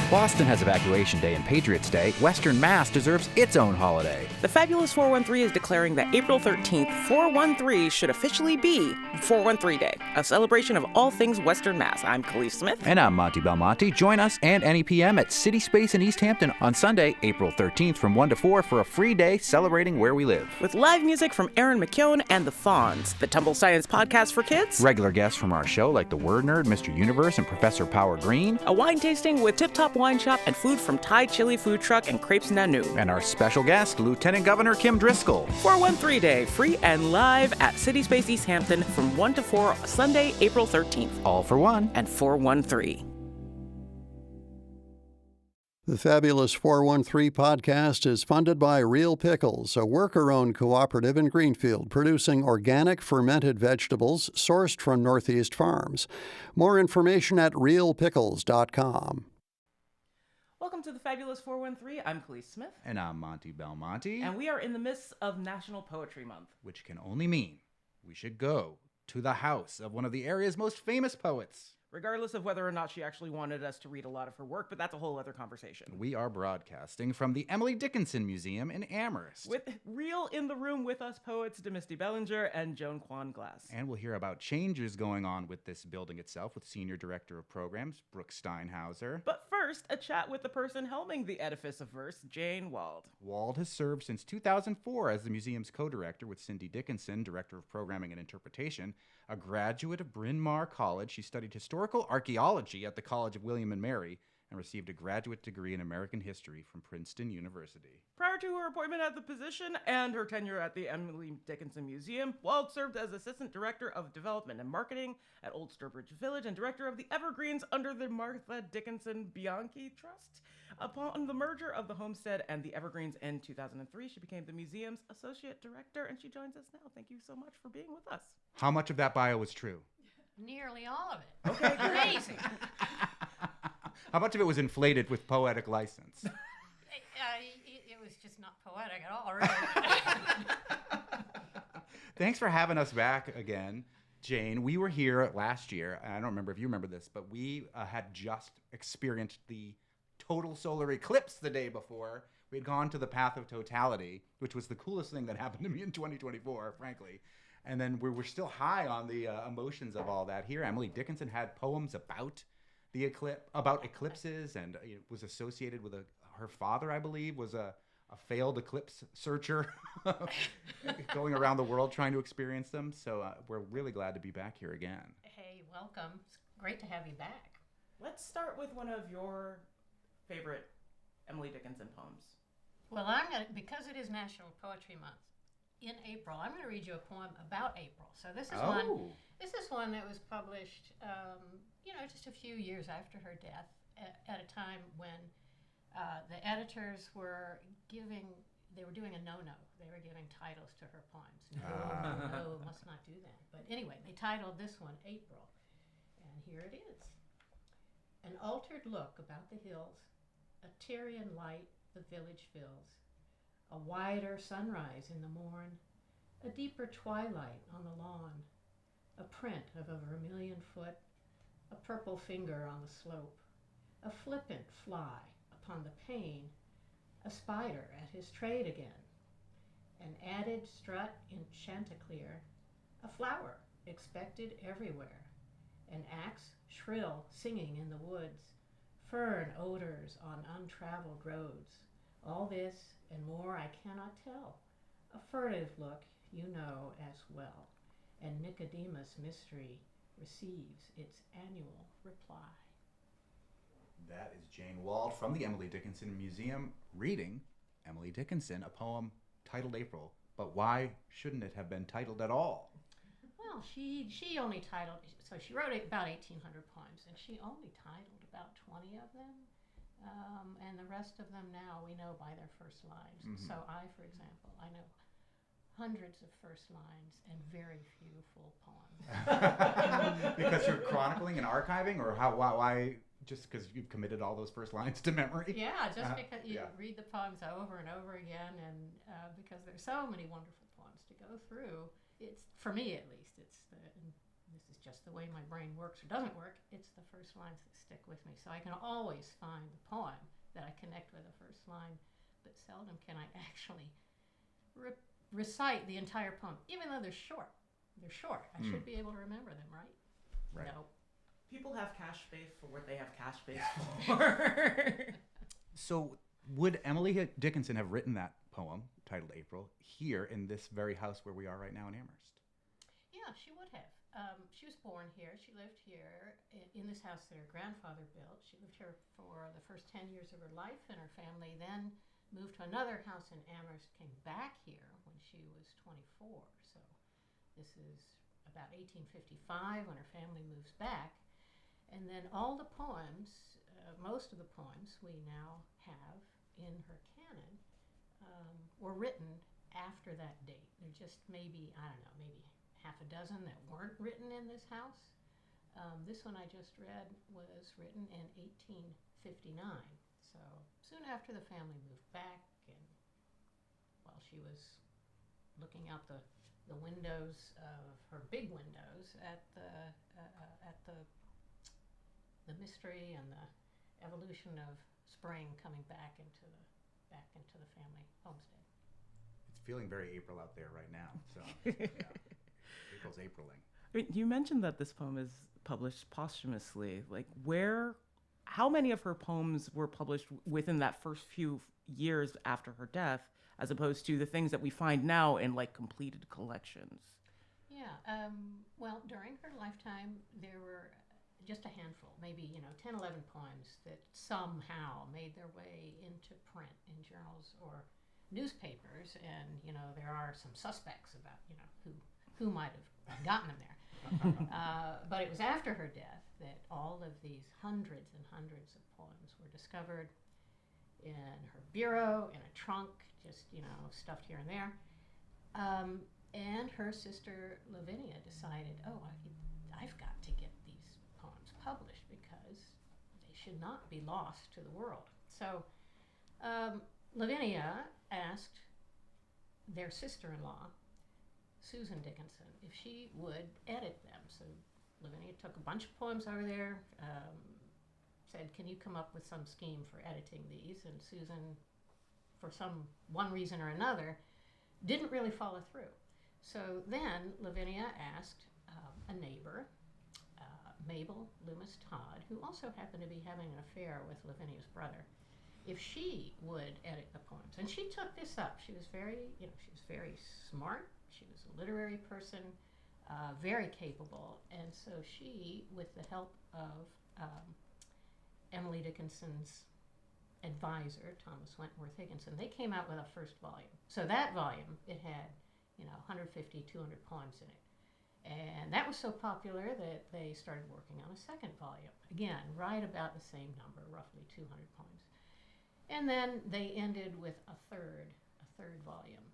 Boston has Evacuation Day and Patriots Day. Western Mass deserves its own holiday. The Fabulous 413 is declaring that April 13th, 413 should officially be 413 Day, a celebration of all things Western Mass. I'm Khalees Smith. And I'm Monty Belmonte. Join us and NEPM at City Space in East Hampton on Sunday, April 13th from 1 to 4 for a free day celebrating where we live. With live music from Aaron McKeown and the Fawns, the Tumble Science podcast for kids, regular guests from our show like the Word Nerd, Mr. Universe, and Professor Power Green, a wine tasting with Tip Top Wine Shop, and food from Thai Chili Food Truck and Crepes Nanu. And our special guest, Lieutenant Governor Kim Driscoll. 413 Day, free and live at City Space East Hampton from 1 to 4 Sunday, April 13th. All for one. And 413. The Fabulous 413 podcast is funded by Real Pickles, a worker-owned cooperative in Greenfield producing organic fermented vegetables sourced from Northeast farms. More information at realpickles.com. Welcome to the Fabulous 413. I'm Khalees Smith. And I'm Monty Belmonte. And we are in the midst of National Poetry Month. Which can only mean we should go to the house of one of the area's most famous poets. Regardless of whether or not she actually wanted us to read a lot of her work, but that's a whole other conversation. We are broadcasting from the Emily Dickinson Museum in Amherst. With real in the room with us poets Demisty Bellinger and Joan Kwan Glass. And we'll hear about changes going on with this building itself with Senior Director of Programs, Brooke Steinhauser. But first, a chat with the person helming the edifice of verse, Jane Wald. Wald has served since 2004 as the museum's co-director with Cindy Dickinson, Director of Programming and Interpretation. A graduate of Bryn Mawr College, she studied historical archaeology at the College of William and Mary and received a graduate degree in American history from Princeton University. Prior to her appointment at the position and her tenure at the Emily Dickinson Museum, Wald served as Assistant Director of Development and Marketing at Old Sturbridge Village and Director of the Evergreens under the Martha Dickinson Bianchi Trust. Upon the merger of the Homestead and the Evergreens in 2003, she became the museum's Associate Director, and she joins us now. Thank you so much for being with us. How much of that bio was true? Nearly all of it. Okay, amazing. How much of it was inflated with poetic license? It was just not poetic at all, really. Thanks for having us back again, Jane. We were here last year, and I don't remember if you remember this, but we had just experienced the total solar eclipse the day before. We had gone to the path of totality, which was the coolest thing that happened to me in 2024, frankly. And then we were still high on the emotions of all that. Here, Emily Dickinson had poems about the about eclipses, and it was associated with her father, I believe, was a failed eclipse searcher going around the world trying to experience them. So we're really glad to be back here again. Hey, welcome. It's great to have you back. Let's start with one of your favorite Emily Dickinson poems. Well, because it is National Poetry Month in April, I'm going to read you a poem about April. So this is one that was published, just a few years after her death, at a time when the editors were doing a no-no. They were giving titles to her poems. No, must not do that. But anyway, they titled this one April, and here it is. An altered look about the hills, a Tyrian light the village fills, a wider sunrise in the morn, a deeper twilight on the lawn, a print of a vermilion foot, a purple finger on the slope, a flippant fly upon the pane, a spider at his trade again, an added strut in Chanticleer, a flower expected everywhere, an axe shrill singing in the woods, fern odors on untraveled roads. All this and more I cannot tell. A furtive look you know as well, and Nicodemus' mystery receives its annual reply. That is Jane Wald from the Emily Dickinson Museum reading Emily Dickinson, a poem titled April. But why shouldn't it have been titled at all? Well, she only titled, so she wrote about 1,800 poems, and she only titled about 20 of them. And the rest of them now we know by their first lines. Mm-hmm. So for example, I know hundreds of first lines and very few full poems. Because you're chronicling and archiving, or why? Just because you've committed all those first lines to memory? Yeah, because you read the poems over and over again, and because there's so many wonderful poems to go through. It's, for me at least, this is just the way my brain works or doesn't work. It's the first lines that stick with me. So I can always find the poem that I connect with the first line, but seldom can I actually recite the entire poem, even though they're short. They're short. I should be able to remember them, right? Right. No. People have cache space for what they have cache space for. So would Emily Dickinson have written that poem titled April here in this very house where we are right now in Amherst? Yeah, she would have. She was born here. She lived here in this house that her grandfather built. She lived here for the first 10 years of her life, and her family then moved to another house in Amherst, came back here when she was 24. So this is about 1855 when her family moves back. And then all the poems, most of the poems we now have in her canon were written after that date. They're just maybe, I don't know, maybe half a dozen that weren't written in this house. This one I just read was written in 1859. So soon after the family moved back, and while she was looking out the windows of her big windows at the mystery and the evolution of spring coming back into the family homestead. It's feeling very April out there right now. So yeah. April's Apriling. I mean, you mentioned that this poem is published posthumously. Like, how many of her poems were published within that first few years after her death, as opposed to the things that we find now in like completed collections? Yeah, well, during her lifetime, there were just a handful, maybe 10, 11 poems that somehow made their way into print in journals or newspapers, and there are some suspects about who might have gotten them there. But it was after her death that all of these hundreds and hundreds of poems were discovered in her bureau, in a trunk, just stuffed here and there. And her sister Lavinia decided, I've got to get these poems published because they should not be lost to the world. So Lavinia asked their sister-in-law, Susan Dickinson, if she would edit them. So Lavinia took a bunch of poems over there, said, can you come up with some scheme for editing these? And Susan, for one reason or another, didn't really follow through. So then Lavinia asked a neighbor, Mabel Loomis Todd, who also happened to be having an affair with Lavinia's brother, if she would edit the poems. And she took this up. She was very, she was very smart. She was a literary person, very capable. And so she, with the help of Emily Dickinson's advisor, Thomas Wentworth Higginson, they came out with a first volume. So that volume, it had 150, 200 poems in it. And that was so popular that they started working on a second volume. Again, right about the same number, roughly 200 poems. And then they ended with a third volume,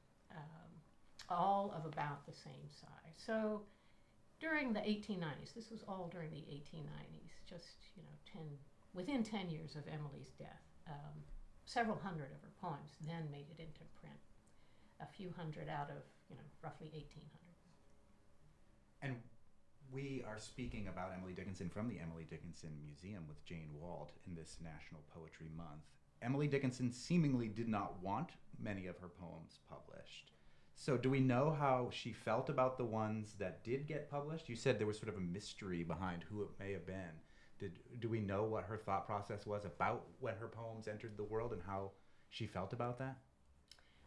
all of about the same size. So during the 1890s, this was all during the 1890s, just within 10 years of Emily's death, several hundred of her poems then made it into print. A few hundred out of roughly 1,800. And we are speaking about Emily Dickinson from the Emily Dickinson Museum with Jane Wald in this National Poetry Month. Emily Dickinson seemingly did not want many of her poems published. So do we know how she felt about the ones that did get published? You said there was sort of a mystery behind who it may have been. Do we know what her thought process was about when her poems entered the world and how she felt about that?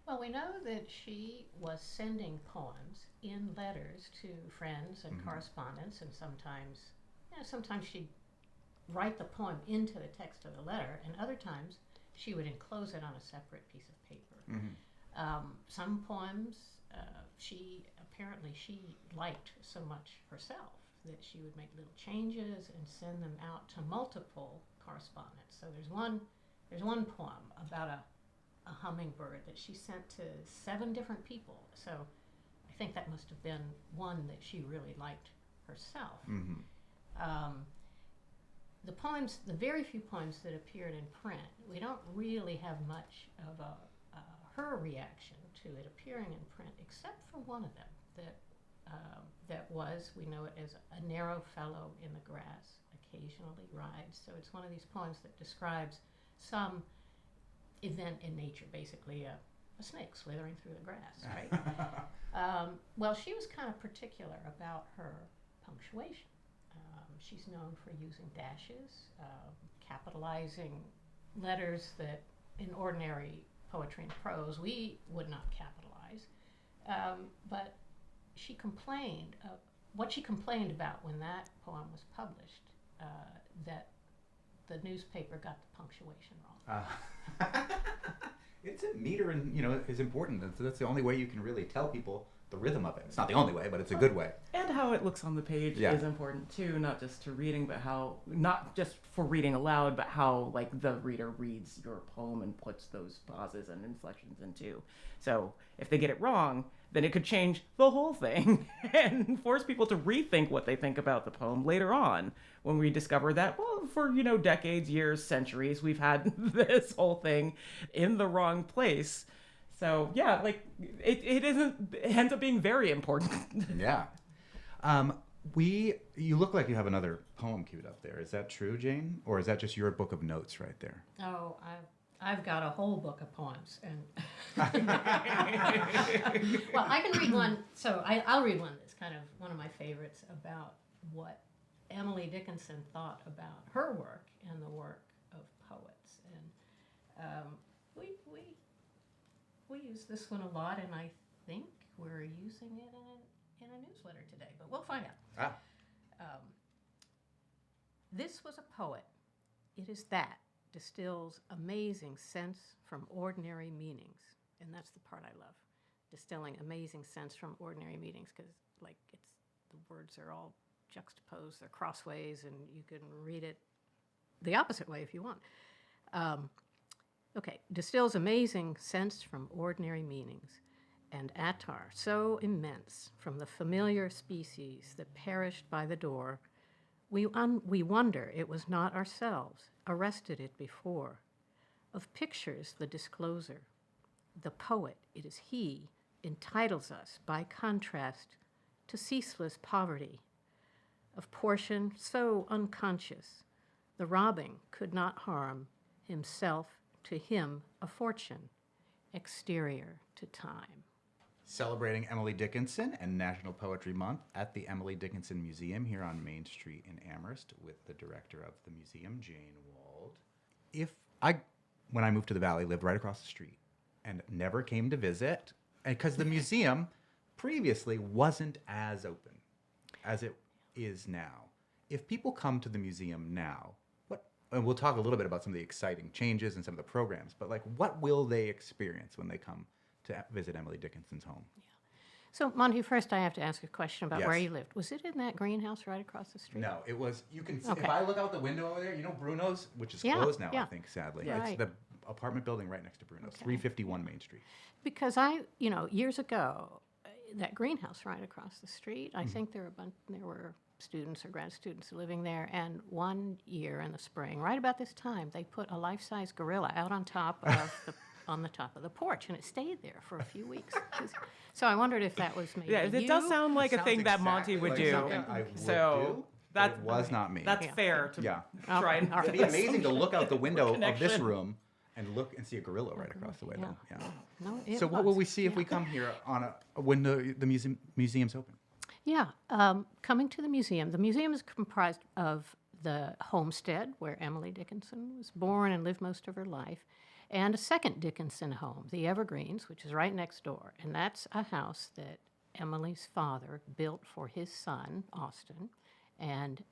Well, we know that she was sending poems in letters to friends and correspondents, and sometimes she'd write the poem into the text of the letter, and other times she would enclose it on a separate piece of paper. Some poems she liked so much herself that she would make little changes and send them out to multiple correspondents. So there's one poem about a hummingbird that she sent to 7 different people. So I think that must have been one that she really liked herself. The poems, the very few poems that appeared in print, we don't really have much of her reaction to it appearing in print, except for one of them that that was, we know it as a narrow fellow in the grass, occasionally rides. So it's one of these poems that describes some event in nature, basically a snake slithering through the grass, right? Well, she was kind of particular about her punctuation. She's known for using dashes, capitalizing letters that in ordinary poetry and prose we would not capitalize. But she complained, what she complained about when that poem was published, that the newspaper got the punctuation wrong. It's a meter, and is important. That's the only way you can really tell people the rhythm of it. It's not the only way, but it's a good way. And how it looks on the page is important too, not just to reading, but how, not just for reading aloud, but how like the reader reads your poem and puts those pauses and inflections into. So if they get it wrong, then it could change the whole thing and force people to rethink what they think about the poem later on, when we discover that, well, for, decades, years, centuries, we've had this whole thing in the wrong place. So yeah, like it ends up being very important. Yeah. You look like you have another poem queued up there. Is that true, Jane? Or is that just your book of notes right there? Oh, I've got a whole book of poems, and well, I can read one. So I'll read one that's kind of one of my favorites about what Emily Dickinson thought about her work and the work of poets. And we use this one a lot, and I think we're using it in a newsletter today, but we'll find out. This was a poet. It is that distills amazing sense from ordinary meanings. And that's the part I love, distilling amazing sense from ordinary meanings, because the words are all juxtaposed, they're crossways, and you can read it the opposite way if you want. Distills amazing sense from ordinary meanings, and attar so immense from the familiar species that perished by the door, we wonder it was not ourselves, arrested it before. Of pictures the discloser, the poet, it is he, entitles us by contrast to ceaseless poverty. Of portion so unconscious, the robbing could not harm, himself to him a fortune, exterior to time. Celebrating Emily Dickinson and National Poetry Month at the Emily Dickinson Museum here on Main Street in Amherst with the director of the museum, Jane Wald. When I moved to the Valley, lived right across the street and never came to visit, because the museum previously wasn't as open as it is now. If people come to the museum now, and we'll talk a little bit about some of the exciting changes and some of the programs, but what will they experience when they come to visit Emily Dickinson's home? Yeah. So, Monty, first I have to ask a question about Yes. where you lived. Was it in that greenhouse right across the street? No, it was, you can see, Okay. if I look out the window over there, Bruno's, which is Yeah, closed now, I yeah. think, sadly. Yeah. It's Right. the apartment building right next to Bruno's, Okay. 351 Main Street. Because years ago, that greenhouse right across the street, I think there were students or grad students living there, and one year in the spring, right about this time, they put a life-size gorilla out on top of on the top of the porch, and it stayed there for a few weeks. So I wondered if that was maybe Yeah, it does sound like a Sounds thing that Monty exactly would like do. something I would So do, but it was not me. That's Yeah. fair to Yeah. try and all right. It'd be amazing to look out the window of this Connection. room and look and see a gorilla right across the window. Yeah. No, it So what will was. we see if we come here on when the museum's open? Yeah, coming to the museum. The museum is comprised of the homestead where Emily Dickinson was born and lived most of her life, and a second Dickinson home, the Evergreens, which is right next door. And that's a house that Emily's father built for his son, Austin, and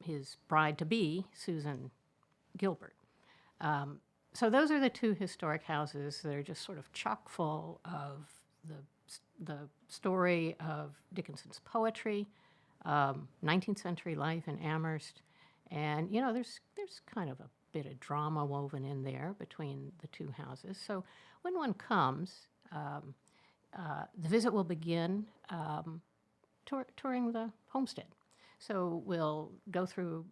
his bride-to-be, Susan Gilbert. So those are the two historic houses that are just sort of chock full of the story of Dickinson's poetry, 19th century life in Amherst, and there's kind of a bit of drama woven in there between the two houses. So when one comes, the visit will begin touring the homestead. So we'll go through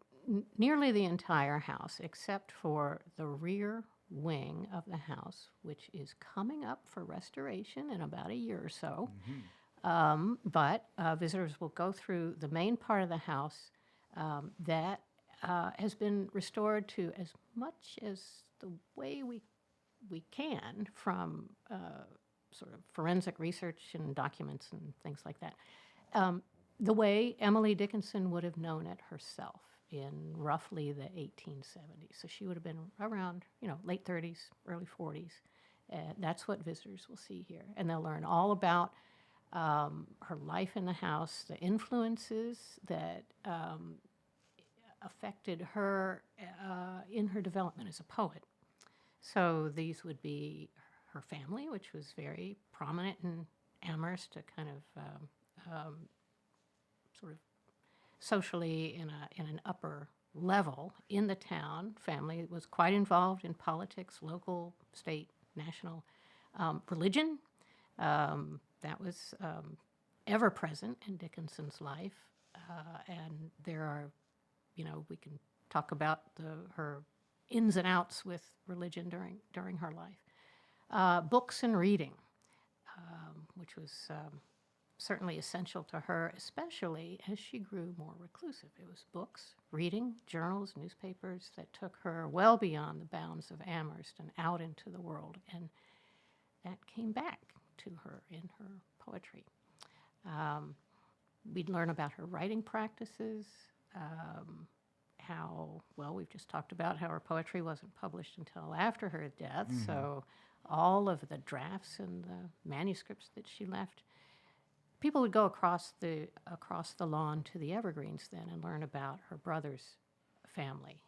nearly the entire house, except for the rear wing of the house, which is coming up for restoration in about a year or so. But visitors will go through the main part of the house that has been restored to as much as the way we can from sort of forensic research and documents and things like that. The way Emily Dickinson would have known it herself in roughly the 1870s. So she would have been around, late 30s, early 40s. That's what visitors will see here. And they'll learn all about her life in the house, the influences that affected her in her development as a poet. So these would be her family, which was very prominent in Amherst, a kind of sort of socially in an upper level in the town. Family was quite involved in politics, local, state, national. Religion, that was ever present in Dickinson's life. And there are, we can talk about her ins and outs with religion during her life. Books and reading, which was certainly essential to her, especially as she grew more reclusive. It was books, reading, journals, newspapers that took her well beyond the bounds of Amherst and out into the world, and that came back to her in her poetry. We'd learn about her writing practices, we've just talked about how her poetry wasn't published until after her death, so all of the drafts and the manuscripts that she left, people would go across the lawn to the Evergreens then and learn about her brother's family,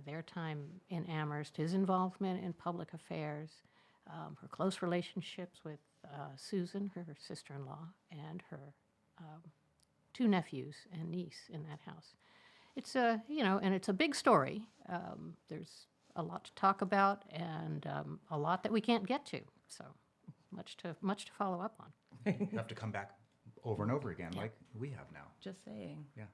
their time in Amherst, his involvement in public affairs, her close relationships with Susan, her sister-in-law, and her two nephews and niece in that house. It's and it's a big story. There's a lot to talk about and a lot that we can't get to. So much to follow up on. You have to come back over and over again, like we have now. Just saying. Yeah.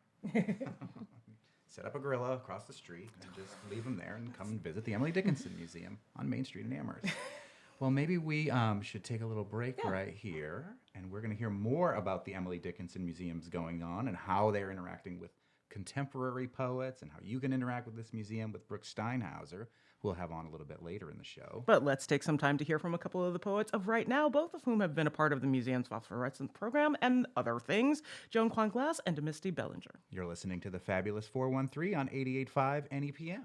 Set up a gorilla across the street and just leave them there and come and visit the Emily Dickinson Museum on Main Street in Amherst. Well, maybe we should take a little break right here, and we're going to hear more about the Emily Dickinson Museums going on and how they're interacting with contemporary poets and how you can interact with this museum with Brooke Steinhauser, who we'll have on a little bit later in the show. But let's take some time to hear from a couple of the poets of right now, both of whom have been a part of the museum's phosphorescence program and other things, Joan Kwan Glass and Misty Bellinger. You're listening to the Fabulous 413 on 88.5 NEPM.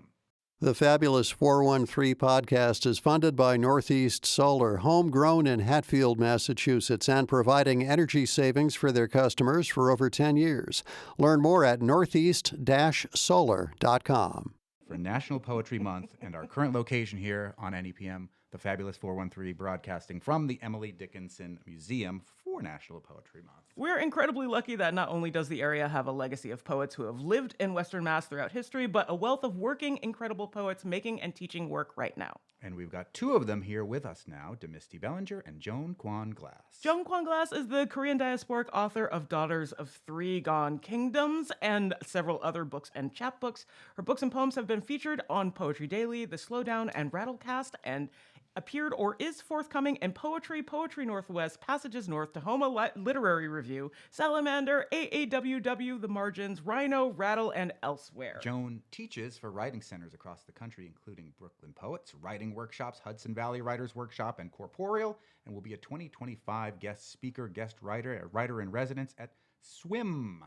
The Fabulous 413 podcast is funded by Northeast Solar, homegrown in Hatfield, Massachusetts, and providing energy savings for their customers for over 10 years. Learn more at northeast-solar.com. For National Poetry Month and our current location here on NEPM, the Fabulous 413 broadcasting from the Emily Dickinson Museum for National Poetry Month. We're incredibly lucky that not only does the area have a legacy of poets who have lived in Western Mass throughout history, but a wealth of working, incredible poets making and teaching work right now. And we've got two of them here with us now, Misty Bellinger and Joan Kwan Glass. Joan Kwan Glass is the Korean diasporic author of Daughters of Three Gone Kingdoms and several other books and chapbooks. Her books and poems have been featured on Poetry Daily, The Slowdown, and Rattlecast, and appeared or is forthcoming in Poetry, Poetry Northwest, Passages North, Tahoma Literary Review, Salamander, AAWW, The Margins, Rhino, Rattle, and elsewhere. Joan teaches for writing centers across the country, including Brooklyn Poets, Writing Workshops, Hudson Valley Writers Workshop, and Corporeal, and will be a 2025 guest speaker, guest writer, a writer in residence at SWIM.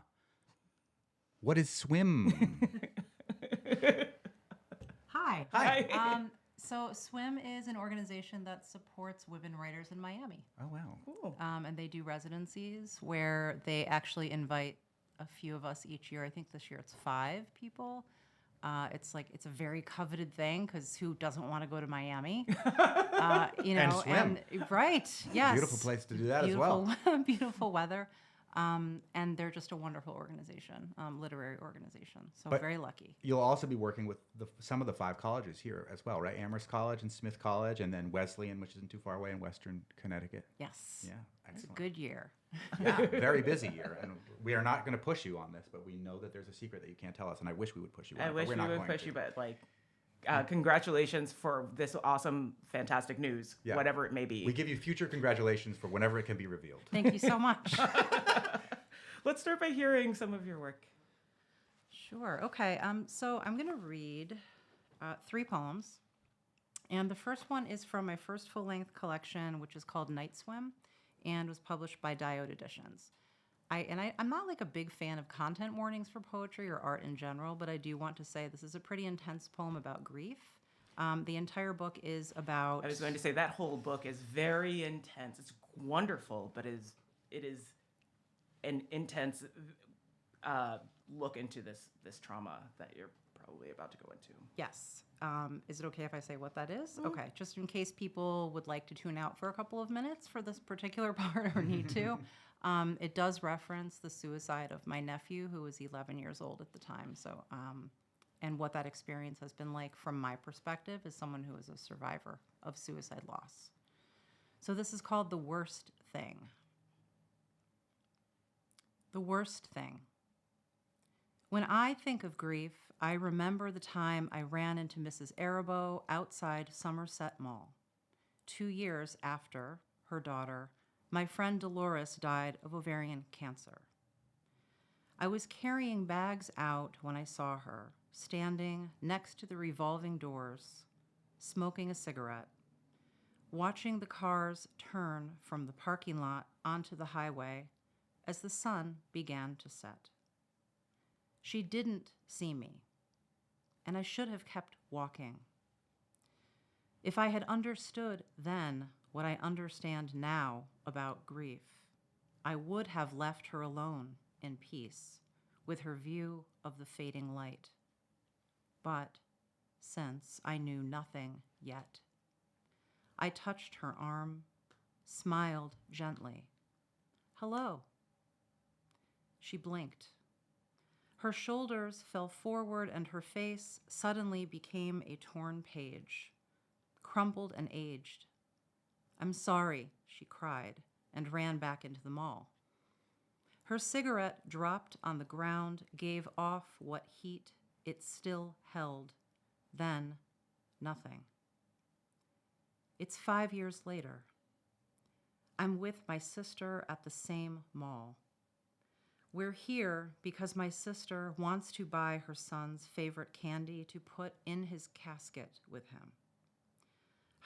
What is SWIM? Hi. Hi. So SWIM is an organization that supports women writers in Miami. Oh, wow. Cool. And they do residencies where they actually invite a few of us each year. I think this year it's 5 people. It's a very coveted thing because who doesn't want to go to Miami? And swim. Right, yes. Beautiful place to do that as well. Beautiful weather. And they're just a wonderful organization, literary organization. So But very lucky. You'll also be working with some of the 5 colleges here as well, right? Amherst College and Smith College, and then Wesleyan, which isn't too far away in Western Connecticut. Yes. Yeah, It's a excellent. good year. Yeah, very busy year. And we are not going to push you on this, but we know that there's a secret that you can't tell us, and I wish we would push you on I it, wish but we we're not would going push to. you, but Congratulations for this awesome, fantastic news, Yeah. whatever it may be. We give you future congratulations for whenever it can be revealed. Thank you so much. Let's start by hearing some of your work. Sure. Okay. So I'm going to read 3 poems. And the first one is from my first full-length collection, which is called Night Swim, and was published by Diode Editions. I'm not like a big fan of content warnings for poetry or art in general, but I do want to say this is a pretty intense poem about grief. The entire book is about... I was going to say that whole book is very intense. It's wonderful, but it is an intense look into this trauma that you're probably about to go into. Yes. Is it okay if I say what that is? Okay, just in case people would like to tune out for a couple of minutes for this particular part or need to. It does reference the suicide of my nephew, who was 11 years old at the time. So, and what that experience has been like from my perspective as someone who is a survivor of suicide loss. So this is called The Worst Thing. The worst thing. When I think of grief, I remember the time I ran into Mrs. Arabeau outside Somerset Mall, 2 years after her daughter, my friend Dolores, died of ovarian cancer. I was carrying bags out when I saw her, standing next to the revolving doors, smoking a cigarette, watching the cars turn from the parking lot onto the highway as the sun began to set. She didn't see me, and I should have kept walking. If I had understood then what I understand now about grief, I would have left her alone in peace with her view of the fading light. But since I knew nothing yet, I touched her arm, smiled gently. "Hello." She blinked. Her shoulders fell forward and her face suddenly became a torn page, crumpled and aged. "I'm sorry," she cried and ran back into the mall. Her cigarette dropped on the ground, gave off what heat it still held, then nothing. It's 5 years later. I'm with my sister at the same mall. We're here because my sister wants to buy her son's favorite candy to put in his casket with him.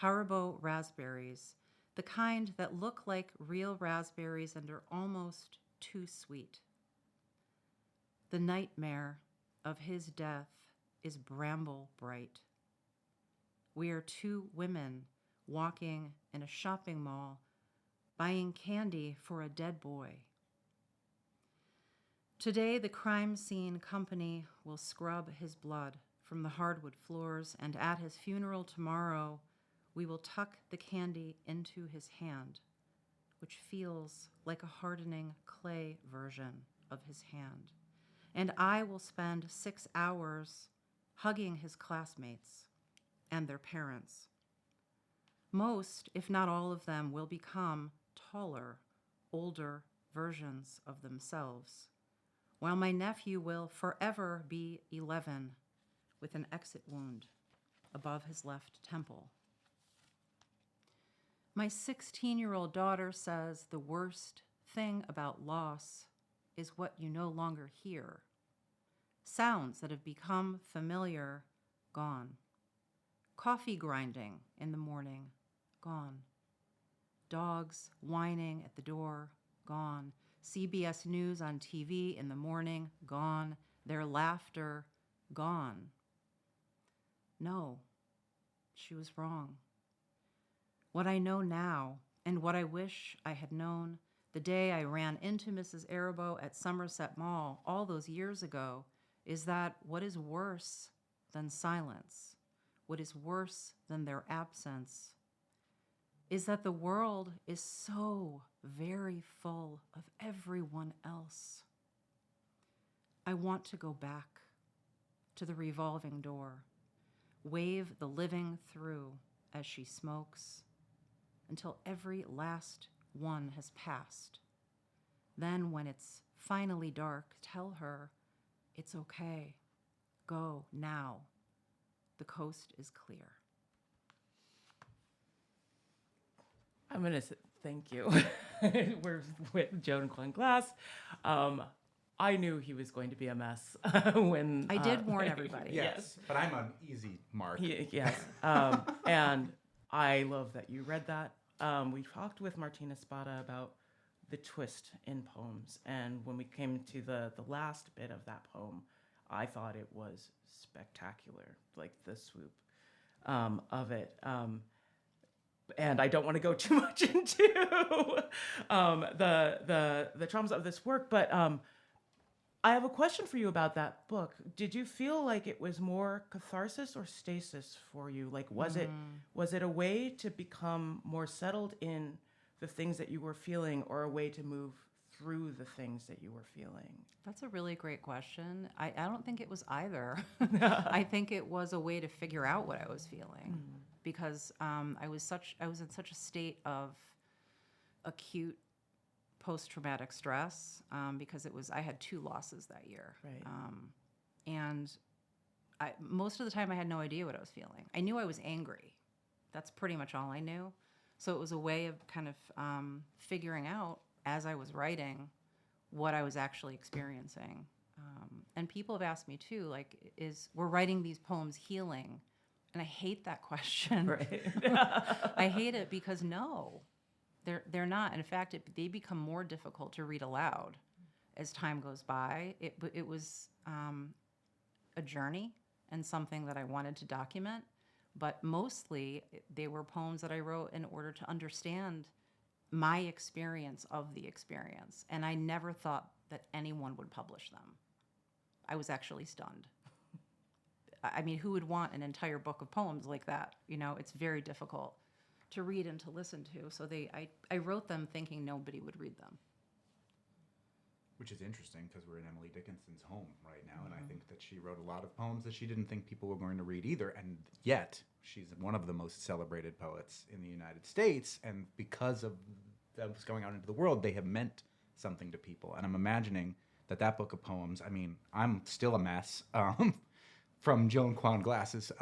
Haribo raspberries, the kind that look like real raspberries and are almost too sweet. The nightmare of his death is bramble bright. We are 2 women walking in a shopping mall, buying candy for a dead boy. Today, the crime scene company will scrub his blood from the hardwood floors, and at his funeral tomorrow, we will tuck the candy into his hand, which feels like a hardening clay version of his hand. And I will spend 6 hours hugging his classmates and their parents. Most, if not all of them, will become taller, older versions of themselves, while my nephew will forever be 11 with an exit wound above his left temple. My 16-year-old daughter says the worst thing about loss is what you no longer hear. Sounds that have become familiar, gone. Coffee grinding in the morning, gone. Dogs whining at the door, gone. CBS News on TV in the morning, gone. Their laughter, gone. No, she was wrong. What I know now, and what I wish I had known the day I ran into Mrs. Arabeau at Somerset Mall all those years ago, is that what is worse than silence, what is worse than their absence, is that the world is so very full of everyone else. I want to go back to the revolving door, wave the living through as she smokes until every last one has passed. Then when it's finally dark, tell her it's okay. Go now. The coast is clear. I'm going to say thank you. We're with Joan Klein Glass. I knew he was going to be a mess when... I did warn everybody. Yes, but I'm an easy mark. Yes. And I love that you read that. We talked with Martina Spada about the twist in poems. And when we came to the last bit of that poem, I thought it was spectacular, like the swoop of it. And I don't want to go too much into the traumas of this work, but I have a question for you about that book. Did you feel like it was more catharsis or stasis for you? Like, was it a way to become more settled in the things that you were feeling, or a way to move through the things that you were feeling? That's a really great question. I don't think it was either. I think it was a way to figure out what I was feeling, because I was in such a state of acute post-traumatic stress, because I had 2 losses that year. Right. And most of the time I had no idea what I was feeling. I knew I was angry. That's pretty much all I knew. So it was a way of kind of figuring out, as I was writing, what I was actually experiencing. And people have asked me too, like, we're writing these poems healing? And I hate that question. Right. I hate it because no, they're not. In fact, they become more difficult to read aloud as time goes by. It was a journey and something that I wanted to document, but mostly they were poems that I wrote in order to understand my experience of the experience. And I never thought that anyone would publish them. I was actually stunned. I mean, who would want an entire book of poems like that? You know, it's very difficult to read and to listen to. So I wrote them thinking nobody would read them. Which is interesting, because we're in Emily Dickinson's home right now, and I think that she wrote a lot of poems that she didn't think people were going to read either, and yet she's one of the most celebrated poets in the United States, and because of what's going out into the world, they have meant something to people. And I'm imagining that book of poems, I mean, I'm still a mess from Joan Kwan Glass's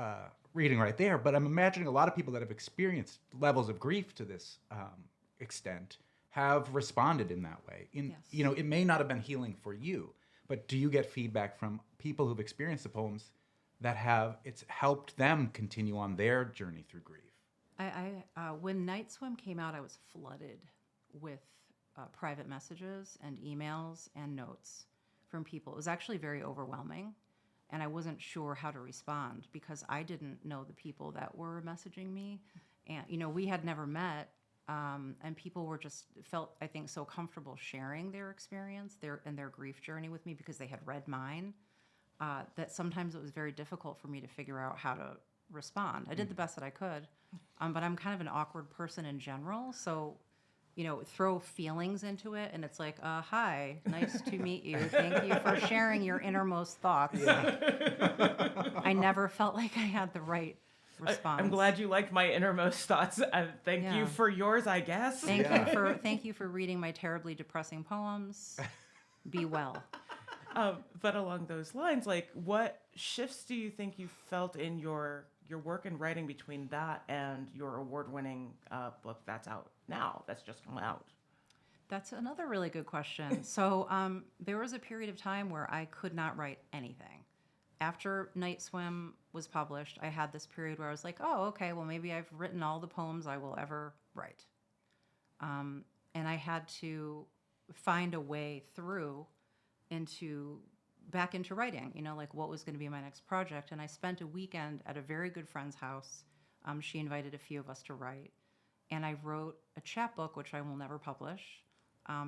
reading right there, but I'm imagining a lot of people that have experienced levels of grief to this extent have responded in that way. Yes. You know, it may not have been healing for you, but do you get feedback from people who've experienced the poems that it's helped them continue on their journey through grief? When Night Swim came out, I was flooded with private messages and emails and notes from people. It was actually very overwhelming, and I wasn't sure how to respond because I didn't know the people that were messaging me. And, you know, we had never met. And people felt, I think, so comfortable sharing their experience, their grief journey with me because they had read mine, that sometimes it was very difficult for me to figure out how to respond. I did the best that I could, but I'm kind of an awkward person in general, so, you know, throw feelings into it, and it's like, hi, nice to meet you. Thank you for sharing your innermost thoughts. Yeah. I never felt like I had the right response. I'm glad you liked my innermost thoughts. Thank you for yours, I guess. Thank you for reading my terribly depressing poems. Be well. But along those lines, like, what shifts do you think you felt in your work and writing between that and your award-winning book that's out now, that's just come out? That's another really good question. So there was a period of time where I could not write anything. After Night Swim was published, I had this period where I was like, oh, okay, well, maybe I've written all the poems I will ever write. And I had to find a way through back into writing, you know, like what was going to be my next project. And I spent a weekend at a very good friend's house. She invited a few of us to write. And I wrote a chapbook, which I will never publish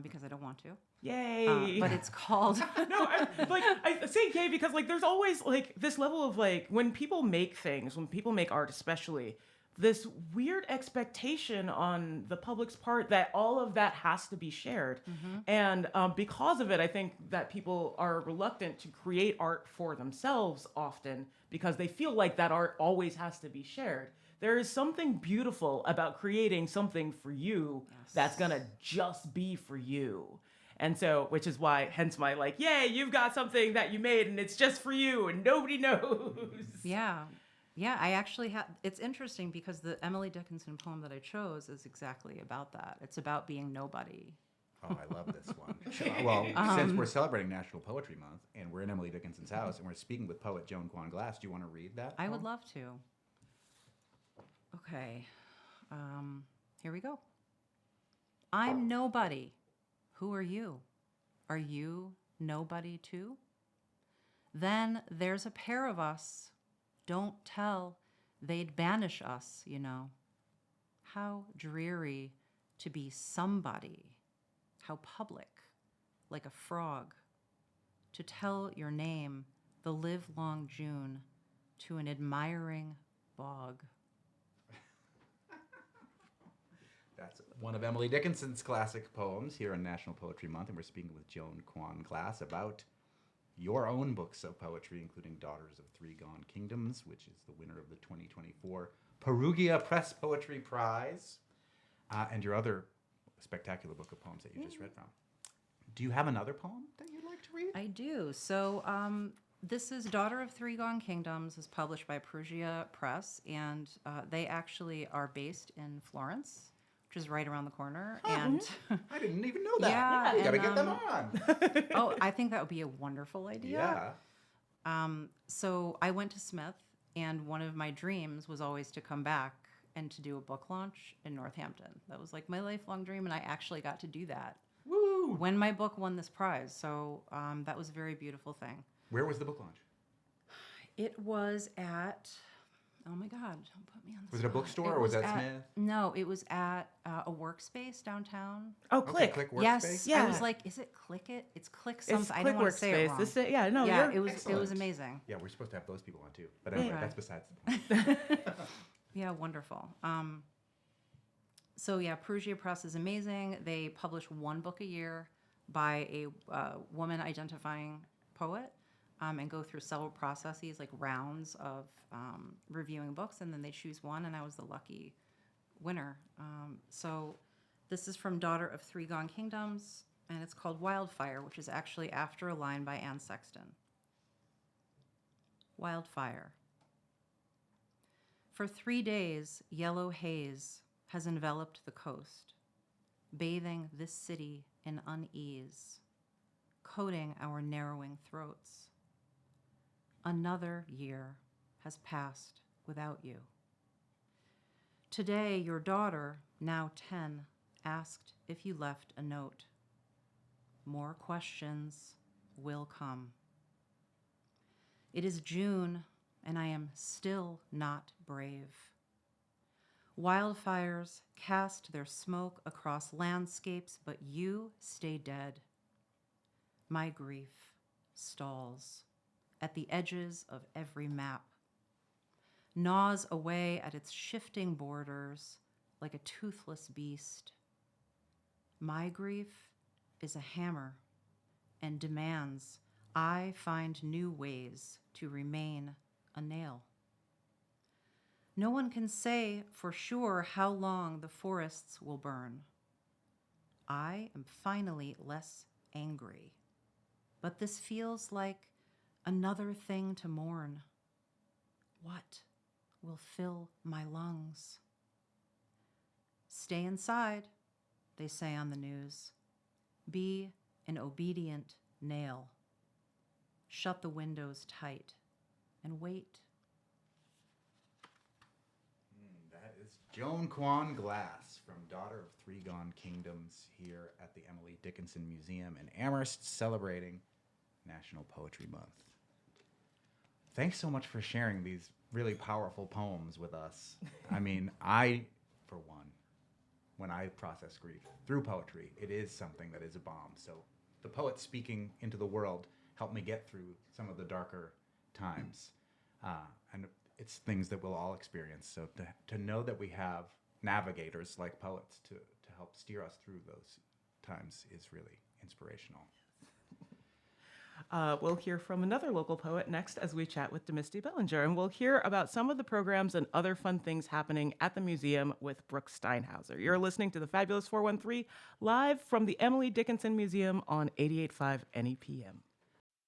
because I don't want to. Yay! But it's called... No, I say yay because, like, there's always, like, this level of, like, when people make art especially, this weird expectation on the public's part that all of that has to be shared. Mm-hmm. And because of it, I think that people are reluctant to create art for themselves often because they feel like that art always has to be shared. There is something beautiful about creating something for you that's gonna just be for you. And so, which is why, hence my, like, yay, you've got something that you made and it's just for you and nobody knows. Yeah. Yeah, I actually have. It's interesting because the Emily Dickinson poem that I chose is exactly about that. It's about being nobody. Oh, I love this one. Well, since we're celebrating National Poetry Month and we're in Emily Dickinson's house and we're speaking with poet Joan Kwan Glass, do you want to read that? I would poem? love to. Okay, here we go. I'm nobody. Who are you? Are you nobody too? Then there's a pair of us. Don't tell, they'd banish us, you know. How dreary to be somebody. How public, like a frog. To tell your name the livelong June to an admiring bog. That's one of Emily Dickinson's classic poems here on National Poetry Month, and we're speaking with Joan Kwan Glass about your own books of poetry, including Daughters of Three Gone Kingdoms, which is the winner of the 2024 Perugia Press Poetry Prize, and your other spectacular book of poems that you just read from. Do you have another poem that you'd like to read? I do. So this is Daughter of Three Gone Kingdoms, is published by Perugia Press, and they actually are based in Florence, which is right around the corner. And I didn't even know that. Yeah, We got to and, get them on. oh, I think that would be a wonderful idea. Yeah. So I went to Smith, and one of my dreams was always to come back and to do a book launch in Northampton. That was like my lifelong dream, and I actually got to do that Woo! when my book won this prize. So that was a very beautiful thing. Where was the book launch? It was at, oh my God, don't put me on the Was it a spot. bookstore or was that at, Smith? No, it was at a workspace downtown. Oh, Okay, Click. Click Workspace? Yes, I Yeah. was like, is it Click It? It's Click It's something. I Click didn't want to say it Workspace. wrong. This is- yeah, no, yeah, you're it was excellent. amazing. Yeah, we're supposed to have those people on too. But anyway, Yeah. that's besides the point. Yeah, wonderful. So yeah, Perugia Press is amazing. They publish one book a year by a woman identifying poet, and go through several processes, like rounds of reviewing books, and then they choose one, and I was the lucky winner. So this is from Daughter of Three Gone Kingdoms, and it's called Wildfire, which is actually after a line by Anne Sexton. Wildfire. For 3 days, yellow haze has enveloped the coast, bathing this city in unease, coating our narrowing throats. Another year has passed without you. Today, your daughter, now 10, asked if you left a note. More questions will come. It is June, and I am still not brave. Wildfires cast their smoke across landscapes, but you stay dead. My grief stalls at the edges of every map, gnaws away at its shifting borders like a toothless beast. My grief is a hammer and demands I find new ways to remain a nail. No one can say for sure how long the forests will burn. I am finally less angry, but this feels like another thing to mourn. What will fill my lungs? Stay inside, they say on the news. Be an obedient nail. Shut the windows tight and wait. That is Joan Kwan Glass from Daughter of Three Gone Kingdoms here at the Emily Dickinson Museum in Amherst, celebrating National Poetry Month. Thanks so much for sharing these really powerful poems with us. I mean, I, for one, when I process grief through poetry, it is something that is a balm. So the poet speaking into the world helped me get through some of the darker times. And it's things that we'll all experience. So to know that we have navigators like poets to help steer us through those times is really inspirational. We'll hear from another local poet next as we chat with Demisty Bellinger, and we'll hear about some of the programs and other fun things happening at the museum with Brooke Steinhauser. You're listening to the Fabulous 413 live from the Emily Dickinson Museum on 88.5 NEPM.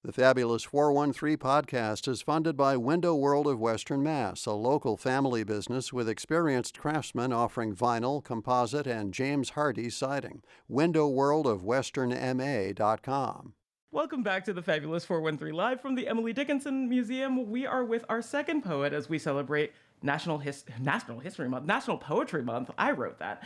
The Fabulous 413 podcast is funded by Window World of Western Mass, a local family business with experienced craftsmen offering vinyl, composite, and James Hardie siding. WindowWorldOfWesternMA.com. Welcome back to the Fabulous 413 live from the Emily Dickinson Museum. We are with our second poet as we celebrate National Poetry Month. I wrote that.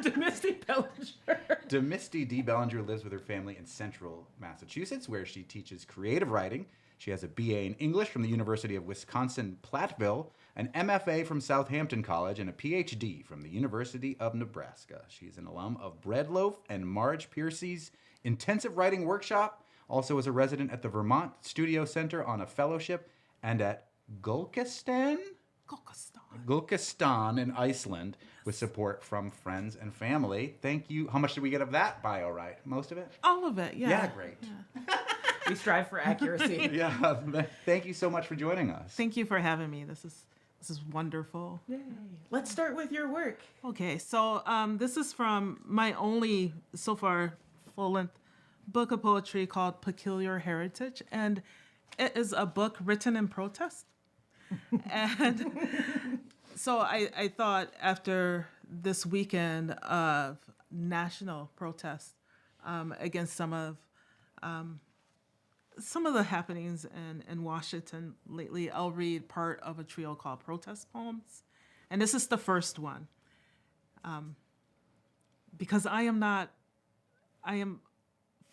Demisty Bellinger. Demisty D. Bellinger lives with her family in central Massachusetts, where she teaches creative writing. She has a BA in English from the University of Wisconsin-Platteville, an MFA from Southampton College, and a PhD from the University of Nebraska. She's an alum of Breadloaf and Marge Piercy's intensive writing workshop, also as a resident at the Vermont Studio Center on a fellowship, and at Gulkistan in Iceland with support from friends and family. Thank you. How much did we get of that bio right? Most of it? All of it, yeah. Yeah, great. Yeah. We strive for accuracy. Yeah, thank you so much for joining us. Thank you for having me. This is wonderful. Yay. Let's start with your work. Okay, so this is from my only, so far, full-length book of poetry called Peculiar Heritage, and it is a book written in protest. And so I thought after this weekend of national protest against some of the happenings in Washington lately, I'll read part of a trio called Protest Poems. And this is the first one. Because I am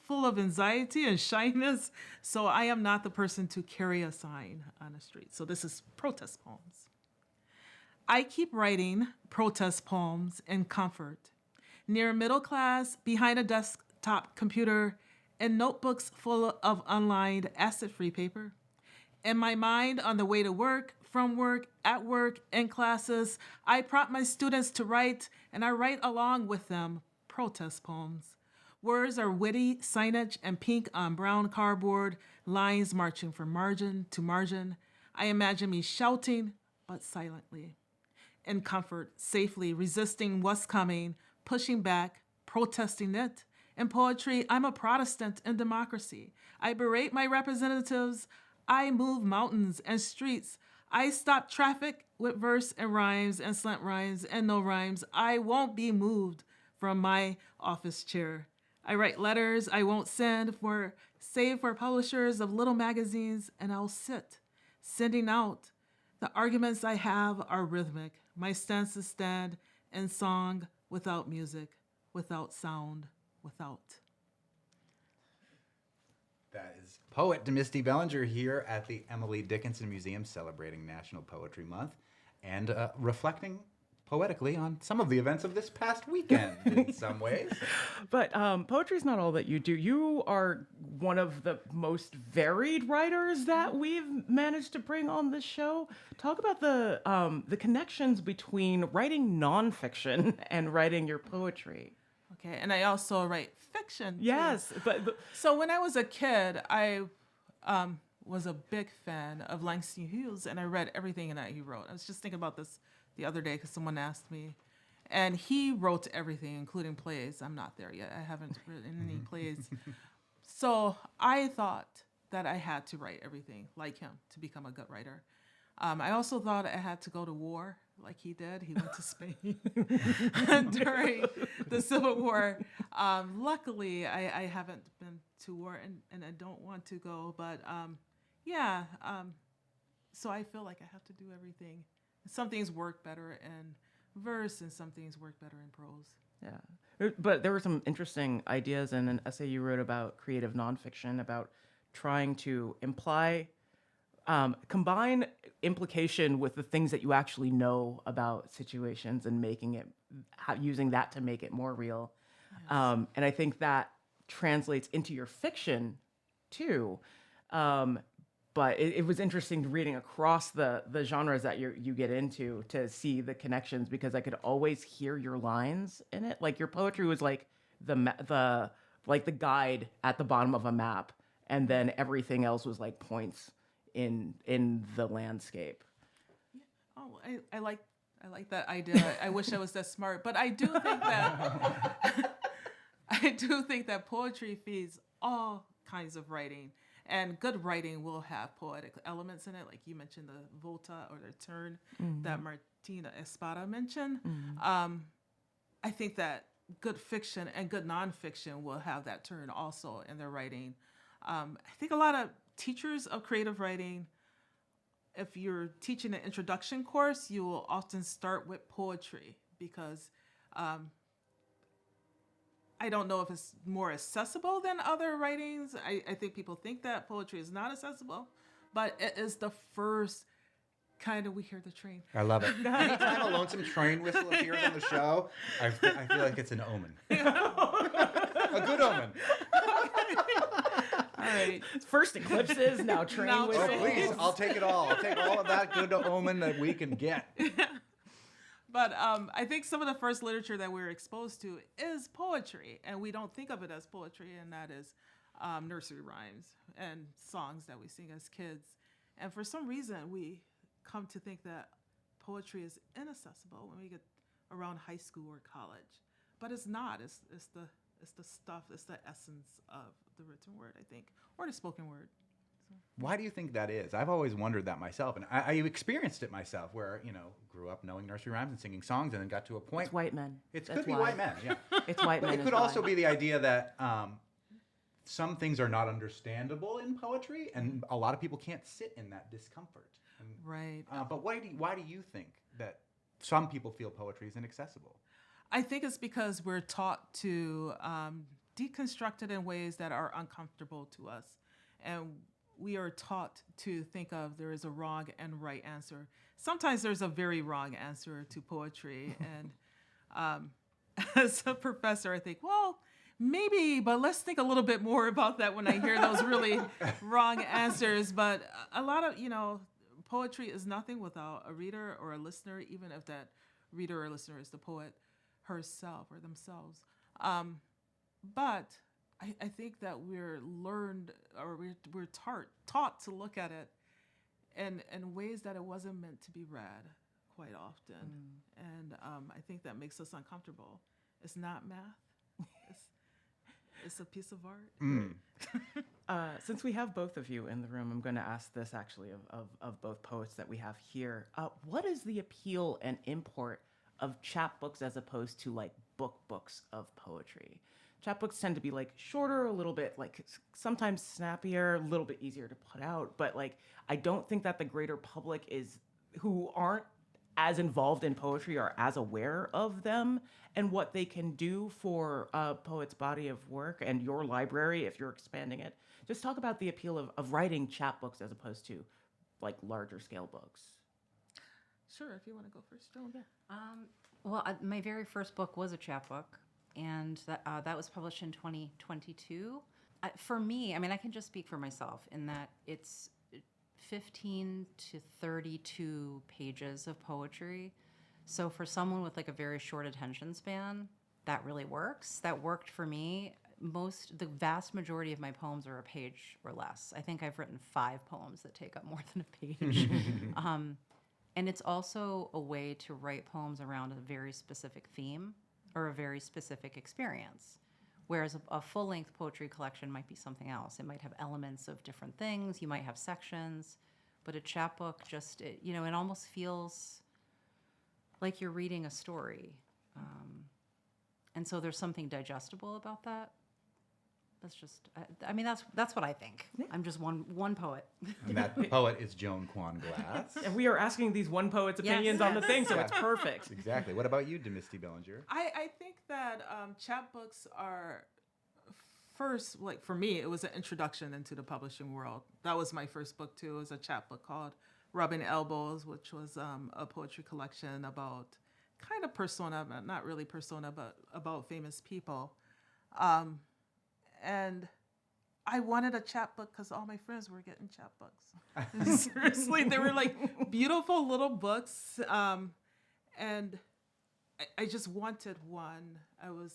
full of anxiety and shyness, so I am not the person to carry a sign on the street. So this is Protest Poems. I keep writing protest poems in comfort, near middle class, behind a desktop computer, and notebooks full of unlined acid-free paper. In my mind, on the way to work, from work, at work, in classes, I prompt my students to write, and I write along with them protest poems. Words are witty, signage, and pink on brown cardboard, lines marching from margin to margin. I imagine me shouting, but silently. In comfort, safely, resisting what's coming, pushing back, protesting it. In poetry, I'm a Protestant in democracy. I berate my representatives. I move mountains and streets. I stop traffic with verse and rhymes and slant rhymes and no rhymes. I won't be moved from my office chair. I write letters I won't save for publishers of little magazines, and I'll sit, sending out. The arguments I have are rhythmic. My stanzas stand in song without music, without sound, without. That is poet Demisty Bellinger here at the Emily Dickinson Museum celebrating National Poetry Month and reflecting poetically on some of the events of this past weekend in some ways. But poetry is not all that you do. You are one of the most varied writers that we've managed to bring on the show. Talk about the connections between writing nonfiction and writing your poetry. Okay, and I also write fiction. Yes, too. but So when I was a kid, I was a big fan of Langston Hughes, and I read everything that he wrote. I was just thinking about this the other day because someone asked me. And he wrote everything, including plays. I'm not there yet. I haven't written any plays. So I thought that I had to write everything like him to become a good writer. I also thought I had to go to war like he did. He went to Spain during the Civil War. Luckily, I haven't been to war, and I don't want to go. But so I feel like I have to do everything. Some things work better in verse, and some things work better in prose. yeah, but there were some interesting ideas in an essay you wrote about creative nonfiction, about trying to combine implication with the things that you actually know about situations and using that to make it more real. Yes. And I think that translates into your fiction too. But it was interesting reading across the genres that you get into to see the connections, because I could always hear your lines in it. Like your poetry was like the guide at the bottom of a map, and then everything else was like points in the landscape. Oh, I like that idea. I wish I was that smart, but I do think that poetry feeds all kinds of writing. And good writing will have poetic elements in it, like you mentioned the volta or the turn that Martina Espada mentioned. I think that good fiction and good nonfiction will have that turn also in their writing. I think a lot of teachers of creative writing, if you're teaching an introduction course, you will often start with poetry because I don't know if it's more accessible than other writings. I think people think that poetry is not accessible, but it is the first kind of, we hear the train. I love it. Anytime a lonesome train whistle appears on the show, I feel like it's an omen. A good omen. All right. First eclipses, now train Now Oh, whistles. please, I'll take it all. I'll take all of that good omen that we can get. But I think some of the first literature that we're exposed to is poetry, and we don't think of it as poetry, and that is nursery rhymes and songs that we sing as kids. And for some reason, we come to think that poetry is inaccessible when we get around high school or college, but it's not. It's the stuff. It's the essence of the written word, I think, or the spoken word. Why do you think that is? I've always wondered that myself, and I experienced it myself, where grew up knowing nursery rhymes and singing songs, and then got to a point. It's white men. It That's could be why. white men, yeah. It's white But men. it could also be the idea that some things are not understandable in poetry, and a lot of people can't sit in that discomfort. And, Right. but why do you think that some people feel poetry is inaccessible? I think it's because we're taught to deconstruct it in ways that are uncomfortable to us. And we are taught to think of there is a wrong and right answer. Sometimes there's a very wrong answer to poetry. And as a professor, I think, well, maybe, but let's think a little bit more about that when I hear those really wrong answers. But a lot of, poetry is nothing without a reader or a listener, even if that reader or listener is the poet herself or themselves. But I think that we're taught to look at it in ways that it wasn't meant to be read quite often. And I think that makes us uncomfortable. It's not math. It's a piece of art. Since we have both of you in the room, I'm going to ask this actually of both poets that we have here. What is the appeal and import of chapbooks as opposed to like books of poetry? Chapbooks tend to be like shorter, a little bit like sometimes snappier, a little bit easier to put out. But like, I don't think that the greater public who aren't as involved in poetry are as aware of them and what they can do for a poet's body of work and your library if you're expanding it. Just talk about the appeal of writing chapbooks as opposed to like larger scale books. Sure, if you want to go first, Joan. Well, my very first book was a chapbook, and that was published in 2022. For me, I mean, I can just speak for myself in that it's 15 to 32 pages of poetry. So for someone with like a very short attention span, that really works. That worked for me. The vast majority of my poems are a page or less. I think I've written 5 poems that take up more than a page. And it's also a way to write poems around a very specific theme or a very specific experience. Whereas a full-length poetry collection might be something else. It might have elements of different things. You might have sections. But a chapbook it almost feels like you're reading a story. And so there's something digestible about that. That's just, that's what I think. Yeah. I'm just one poet. And that poet is Joan Kwan Glass. And we are asking these one poet's opinions on the thing, so it's perfect. Exactly. What about you, Misty Bellinger? I think that chapbooks are, first, like for me, it was an introduction into the publishing world. That was my first book too. It was a chapbook called Rubbing Elbows, which was a poetry collection about kind of persona, not really persona, but about famous people. And I wanted a chapbook because all my friends were getting chapbooks. Seriously, they were like beautiful little books, and I just wanted one. It was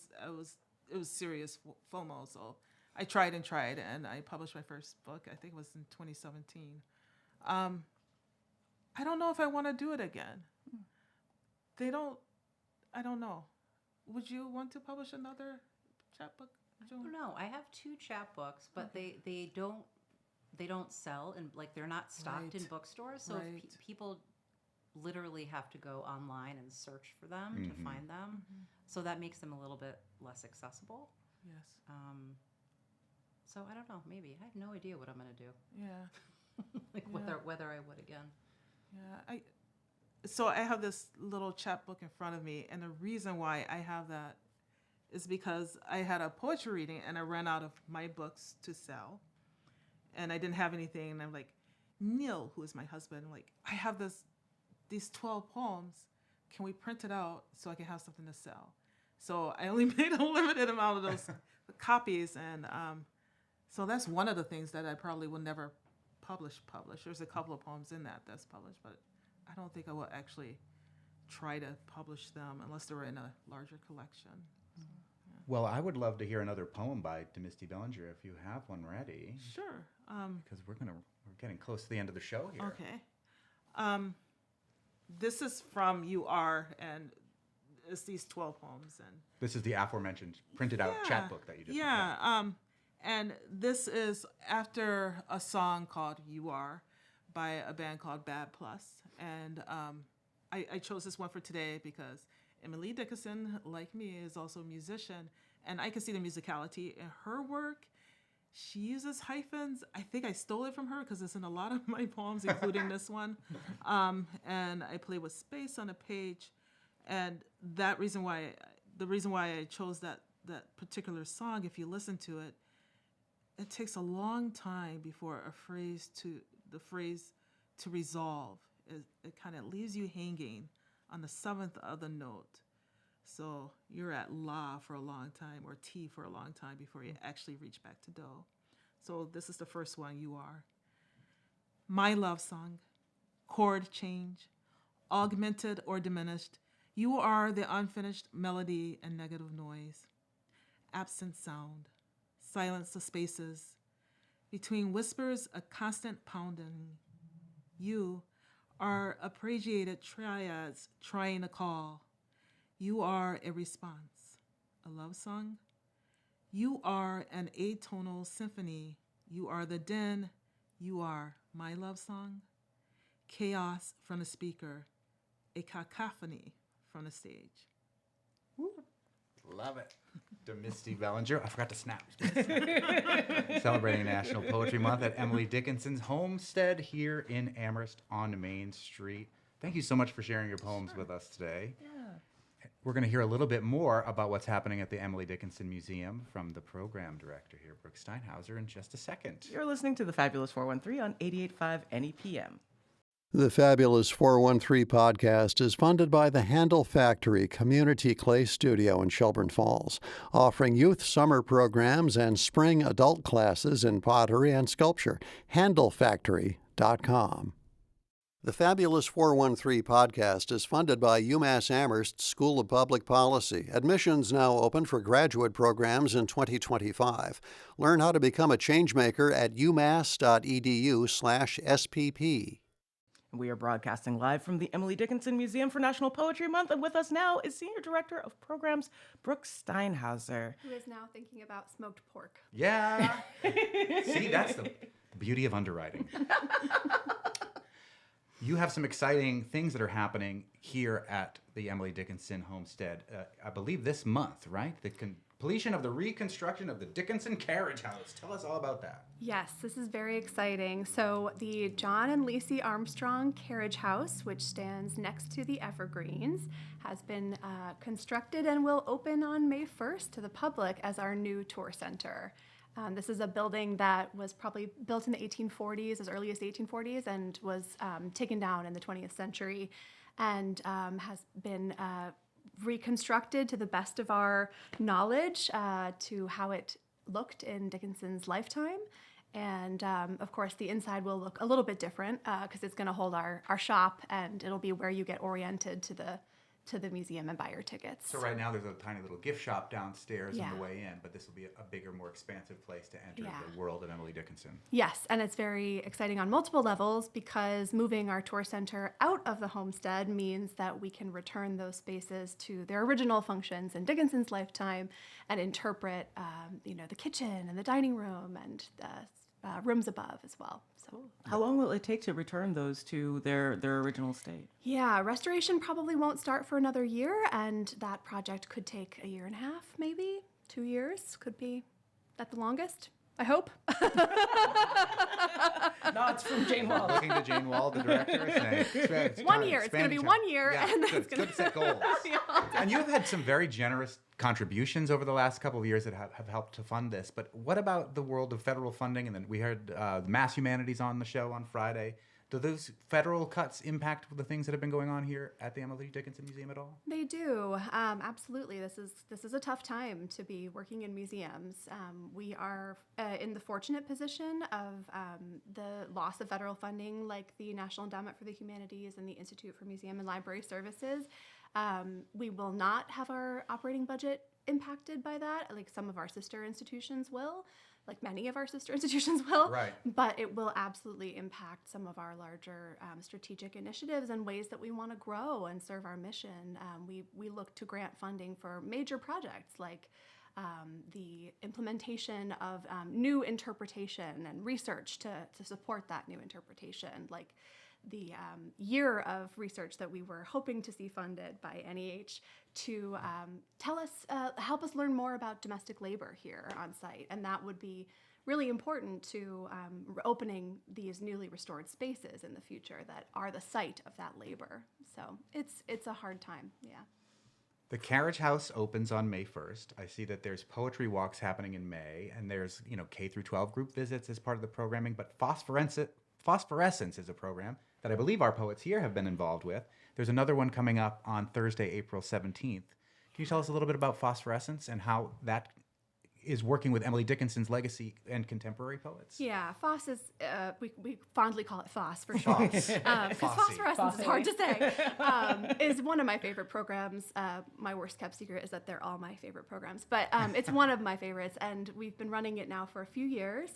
serious FOMO, so I tried, and I published my first book. I think it was in 2017. I don't know if I want to do it again. I don't know. Would you want to publish another chapbook? I don't know. I have 2 chapbooks, but they don't they don't sell, and like they're not stocked in Right. bookstores. So Right. people literally have to go online and search for them to find them. So that makes them a little bit less accessible. Yes. So I don't know, maybe. I have no idea what I'm going to do. Yeah. Like Yeah. whether I would again. Yeah. So I have this little chapbook in front of me, and the reason why I have that is because I had a poetry reading and I ran out of my books to sell, and I didn't have anything. And I'm like, Neil, who is my husband, like, I have these 12 poems. Can we print it out so I can have something to sell? So I only made a limited amount of those copies, and so that's one of the things that I probably will never publish. There's a couple of poems in that's published, but I don't think I will actually try to publish them unless they were in a larger collection. Well, I would love to hear another poem by Misty Bellinger if you have one ready, Sure. because we're getting close to the end of the show here. Okay. This is from You Are, and it's these 12 poems. And This is the aforementioned printed out chapbook that you just yeah. And this is after a song called You Are by a band called Bad Plus. And I chose this one for today because Emily Dickinson, like me, is also a musician. And I can see the musicality in her work. She uses hyphens. I think I stole it from her because it's in a lot of my poems, including this one. And I play with space on a page. And the reason why I chose that particular song, if you listen to it, it takes a long time before the phrase to resolve. It kind of leaves you hanging on the seventh of the note. So you're at la for a long time, or ti for a long time before you actually reach back to do. So this is the first one, You Are. My love song, chord change, augmented or diminished. You are the unfinished melody and negative noise. Absent sound, silence the spaces. Between whispers, a constant pounding. You are appreciated triads trying to call. You are a response, a love song. You are an atonal symphony. You are the din. You are my love song. Chaos from the speaker, a cacophony from the stage. Love it. Misty Bellinger. I forgot to snap. Celebrating National Poetry Month at Emily Dickinson's homestead here in Amherst on Main Street. Thank you so much for sharing your poems with us today. Yeah. We're going to hear a little bit more about what's happening at the Emily Dickinson Museum from the program director here, Brooke Steinhauser, in just a second. You're listening to the Fabulous 413 on 88.5 NEPM. The Fabulous 413 podcast is funded by the Handle Factory Community Clay Studio in Shelburne Falls, offering youth summer programs and spring adult classes in pottery and sculpture. HandleFactory.com. The Fabulous 413 podcast is funded by UMass Amherst School of Public Policy. Admissions now open for graduate programs in 2025. Learn how to become a changemaker at umass.edu/SPP. We are broadcasting live from the Emily Dickinson Museum for National Poetry Month, and with us now is Senior Director of Programs, Brooke Steinhauser. Who is now thinking about smoked pork. Yeah. See, that's the beauty of underwriting. You have some exciting things that are happening here at the Emily Dickinson homestead. I believe this month, right? The completion of the reconstruction of the Dickinson Carriage House. Tell us all about that. Yes, this is very exciting. So the John and Lacey Armstrong Carriage House, which stands next to the Evergreens, has been constructed and will open on May 1st to the public as our new tour center. This is a building that was probably built in the 1840s, as early as the 1840s, and was taken down in the 20th century, and has been reconstructed to the best of our knowledge to how it looked in Dickinson's lifetime. And of course, the inside will look a little bit different because it's going to hold our shop, and it'll be where you get oriented to the museum and buy your tickets. So right now there's a tiny little gift shop downstairs on Yeah. the way in, but this will be a bigger, more expansive place to enter Yeah. the world of Emily Dickinson. Yes, and it's very exciting on multiple levels because moving our tour center out of the homestead means that we can return those spaces to their original functions in Dickinson's lifetime and interpret, the kitchen and the dining room and rooms above as well. So. How long will it take to return those to their original state? Yeah, restoration probably won't start for another year, and that project could take a year and a half, maybe 2 years, could be at the longest. I hope. Nods from Jane Wall. Looking to Jane Wall, the director, saying, it's 1 year. It's going to be 1 year, Yeah, and then good. it's going Good set goals. And you've had some very generous contributions over the last couple of years that have helped to fund this. But what about the world of federal funding? And then we heard the Mass Humanities on the show on Friday. Do those federal cuts impact the things that have been going on here at the Emily Dickinson Museum at all? They do, absolutely. This is a tough time to be working in museums. We are in the fortunate position of the loss of federal funding, like the National Endowment for the Humanities and the Institute for Museum and Library Services. We will not have our operating budget impacted by that, like some of our sister institutions will. Like many of our sister institutions will, Right. But it will absolutely impact some of our larger strategic initiatives and ways that we want to grow and serve our mission. We look to grant funding for major projects like the implementation of new interpretation and research to support that new interpretation, like the year of research that we were hoping to see funded by NEH to help us learn more about domestic labor here on site. And that would be really important to opening these newly restored spaces in the future that are the site of that labor. So it's a hard time, yeah. The Carriage House opens on May 1st. I see that there's poetry walks happening in May, and there's K through 12 group visits as part of the programming. But Phosphorescence is a program that I believe our poets here have been involved with. There's another one coming up on Thursday, April 17th. Can you tell us a little bit about Phosphorescence and how that is working with Emily Dickinson's legacy and contemporary poets? Yeah, FOSS is, we fondly call it FOSS for short. Because phosphorescence is hard to say. Is one of my favorite programs. My worst kept secret is that they're all my favorite programs. But it's one of my favorites, and we've been running it now for a few years.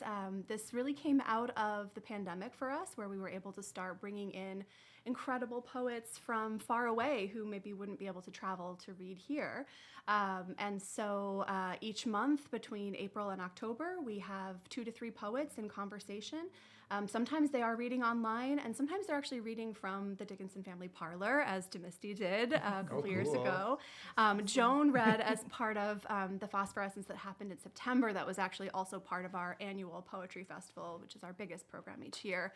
This really came out of the pandemic for us, where we were able to start bringing in incredible poets from far away who maybe wouldn't be able to travel to read here. And so each month between April and October, we have 2 to 3 poets in conversation. Sometimes they are reading online, and sometimes they're actually reading from the Dickinson Family Parlor, as Demisty did a couple years ago. Joan read as part of the Phosphorescence that happened in September. That was actually also part of our annual Poetry Festival, which is our biggest program each year.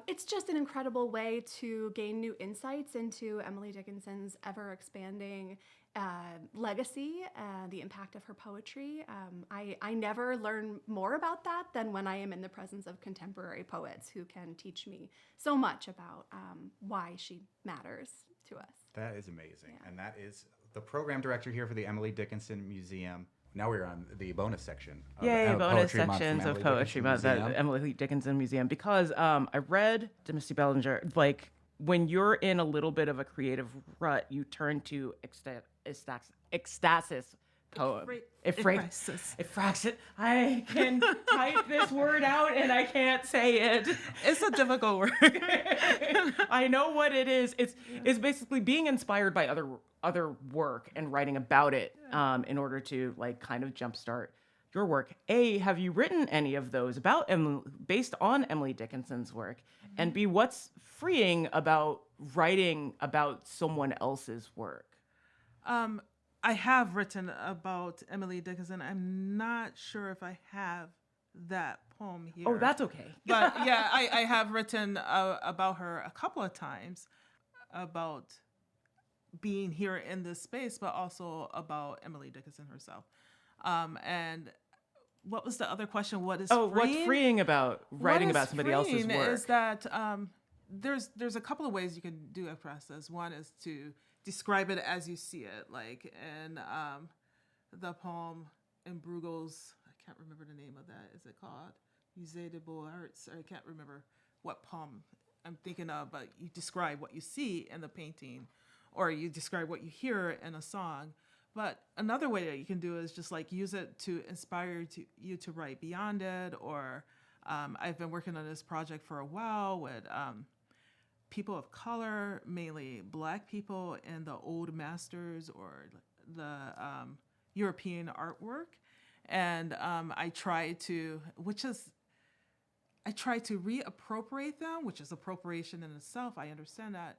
It's just an incredible way to gain new insights into Emily Dickinson's ever-expanding legacy, the impact of her poetry. I never learn more about that than when I am in the presence of contemporary poets who can teach me so much about why she matters to us. That is amazing. Yeah. And that is the program director here for the Emily Dickinson Museum. Now we're on the bonus section. Yay, bonus Poetry Month from sections of Emily Poetry Dickinson Month at Museum. Emily Dickinson Museum, because I read to Misty Bellinger, like, when you're in a little bit of a creative rut, you turn to ecstasis poem. Ephraxis. I can type this word out and I can't say it. It's a difficult word. I know what it is. It's basically being inspired by other work and writing about it in order to like kind of jumpstart your work. A, have you written any of those about based on Emily Dickinson's work? And B, what's freeing about writing about someone else's work? I have written about Emily Dickinson. I'm not sure if I have that poem here. Oh, that's okay. But yeah, I have written about her a couple of times, about being here in this space, but also about Emily Dickinson herself. And what was the other question? What is freeing? What's freeing about writing about somebody else's work? Is that there's a couple of ways you can do a process. One is to describe it as you see it, like in the poem in Bruegel's, I can't remember the name of that. Is it called Musée des Beaux-Arts? I can't remember what poem I'm thinking of, but you describe what you see in the painting, or you describe what you hear in a song. But another way that you can do is just like use it to inspire you to write beyond it. Or I've been working on this project for a while with people of color, mainly Black people, in the old masters or the European artwork. And I try to, which is I try to reappropriate them, which is appropriation in itself. I understand that,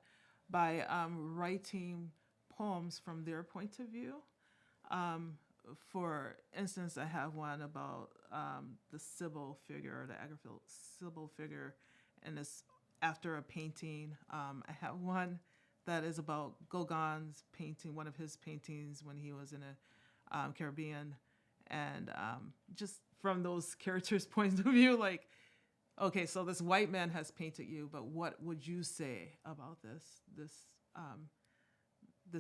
by writing poems from their point of view. For instance, I have one about the Sybil figure, the Agrafil Sybil figure, and it's after a painting. I have one that is about Gauguin's painting, one of his paintings when he was in the Caribbean, and just from those characters' points of view, like, okay, so this white man has painted you, but what would you say about this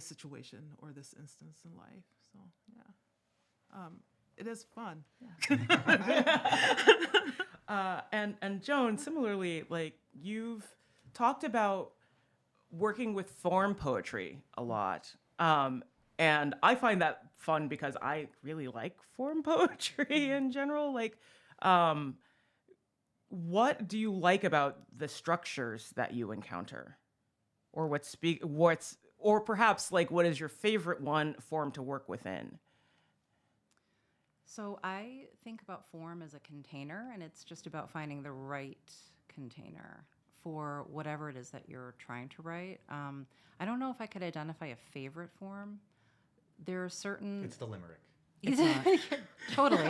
situation or this instance in life? So yeah, it is fun. Yeah. And Joan, similarly, like you've talked about working with form poetry a lot. And I find that fun because I really like form poetry in general. Like, what do you like about the structures that you encounter? Or or perhaps like what is your favorite one form to work within? So I think about form as a container, and it's just about finding the right container for whatever it is that you're trying to write. I don't know if I could identify a favorite form. There are certain... It's the limerick. It's not. Totally.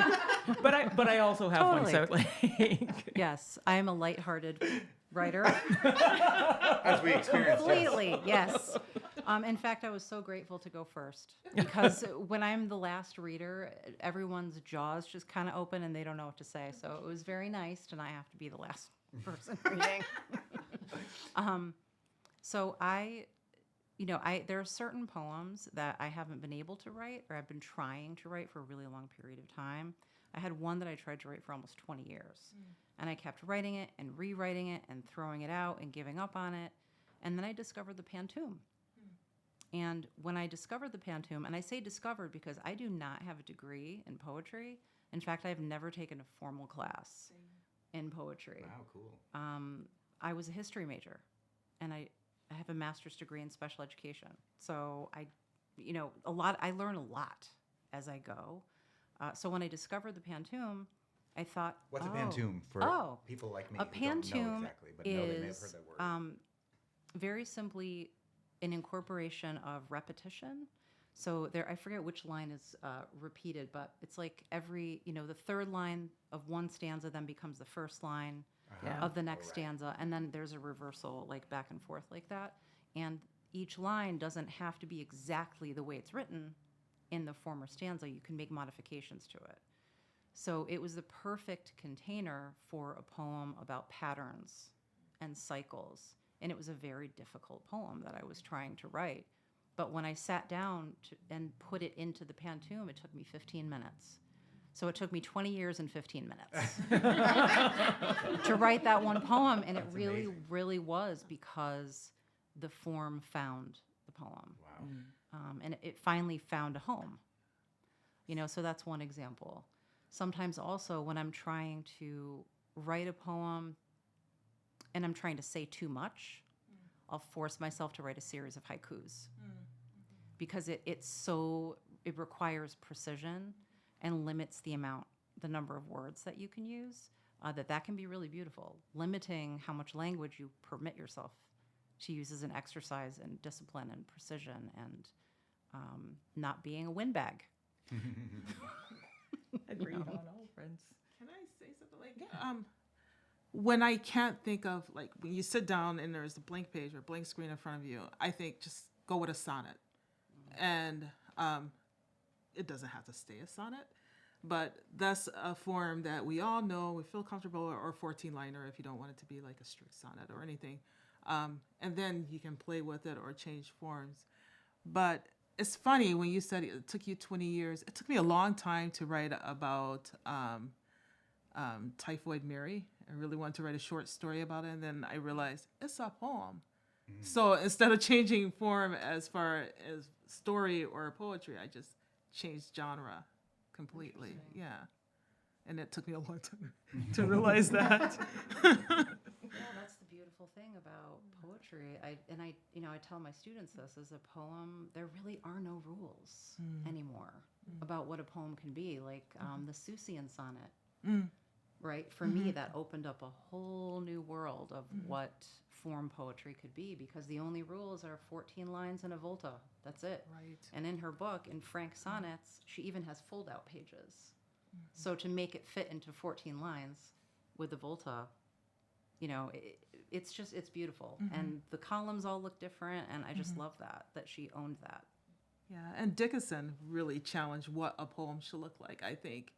But I also have Totally. one. So like, Yes, I am a lighthearted writer. As we experienced. Completely, yes. In fact, I was so grateful to go first because when I'm the last reader, everyone's jaws just kind of open and they don't know what to say. So it was very nice, and I have to be the last person reading. So there are certain poems that I haven't been able to write, or I've been trying to write for a really long period of time. I had one that I tried to write for almost 20 years, and I kept writing it and rewriting it and throwing it out and giving up on it. And then I discovered the pantoum. And when I discovered the pantoum, and I say discovered because I do not have a degree in poetry. In fact, I've never taken a formal class in poetry. Wow, cool. I was a history major, and I have a master's degree in special education. So I learn a lot as I go. So when I discovered the pantoum, I thought, What's a pantoum for people like me a who don't know pantoum exactly, but know they may have heard that word? very simply an incorporation of repetition. So I forget which line is repeated, but it's like the third line of one stanza then becomes the first line of the next stanza, and then there's a reversal, like back and forth like that. And each line doesn't have to be exactly the way it's written in the former stanza. You can make modifications to it. So it was the perfect container for a poem about patterns and cycles. And it was a very difficult poem that I was trying to write. But when I sat down and put it into the pantoum, it took me 15 minutes. So it took me 20 years and 15 minutes to write that one poem. And it really, amazing. really was because the form found the poem. Wow. And it finally found a home. So that's one example. Sometimes also when I'm trying to write a poem and I'm trying to say too much, I'll force myself to write a series of haikus because it requires precision and limits the number of words that you can use. That can be really beautiful. Limiting how much language you permit yourself to use as an exercise in discipline and precision, and not being a windbag. agreed on all fronts. Can I say something like when I can't think of, like, when you sit down and there's a blank page or a blank screen in front of you, I think just go with a sonnet. And it doesn't have to stay a sonnet, but that's a form that we all know, we feel comfortable, or 14-liner if you don't want it to be like a strict sonnet or anything. And then you can play with it or change forms. But it's funny when you said it took you 20 years. It took me a long time to write about Typhoid Mary. I really wanted to write a short story about it, and then I realized it's a poem. So instead of changing form as far as story or poetry, I just changed genre completely. Yeah. And it took me a long time to realize that. Yeah, that's the beautiful thing about poetry. I tell my students this: as a poem, there really are no rules anymore about what a poem can be. Like the Seussian sonnet right? For me, that opened up a whole new world of what form poetry could be, because the only rules are 14 lines and a volta. That's it. Right. And in her book, in Frank's sonnets, she even has fold-out pages. So to make it fit into 14 lines with the volta, you know, it's beautiful. And the columns all look different, and I just love that she owned that. Yeah, and Dickinson really challenged what a poem should look like, I think,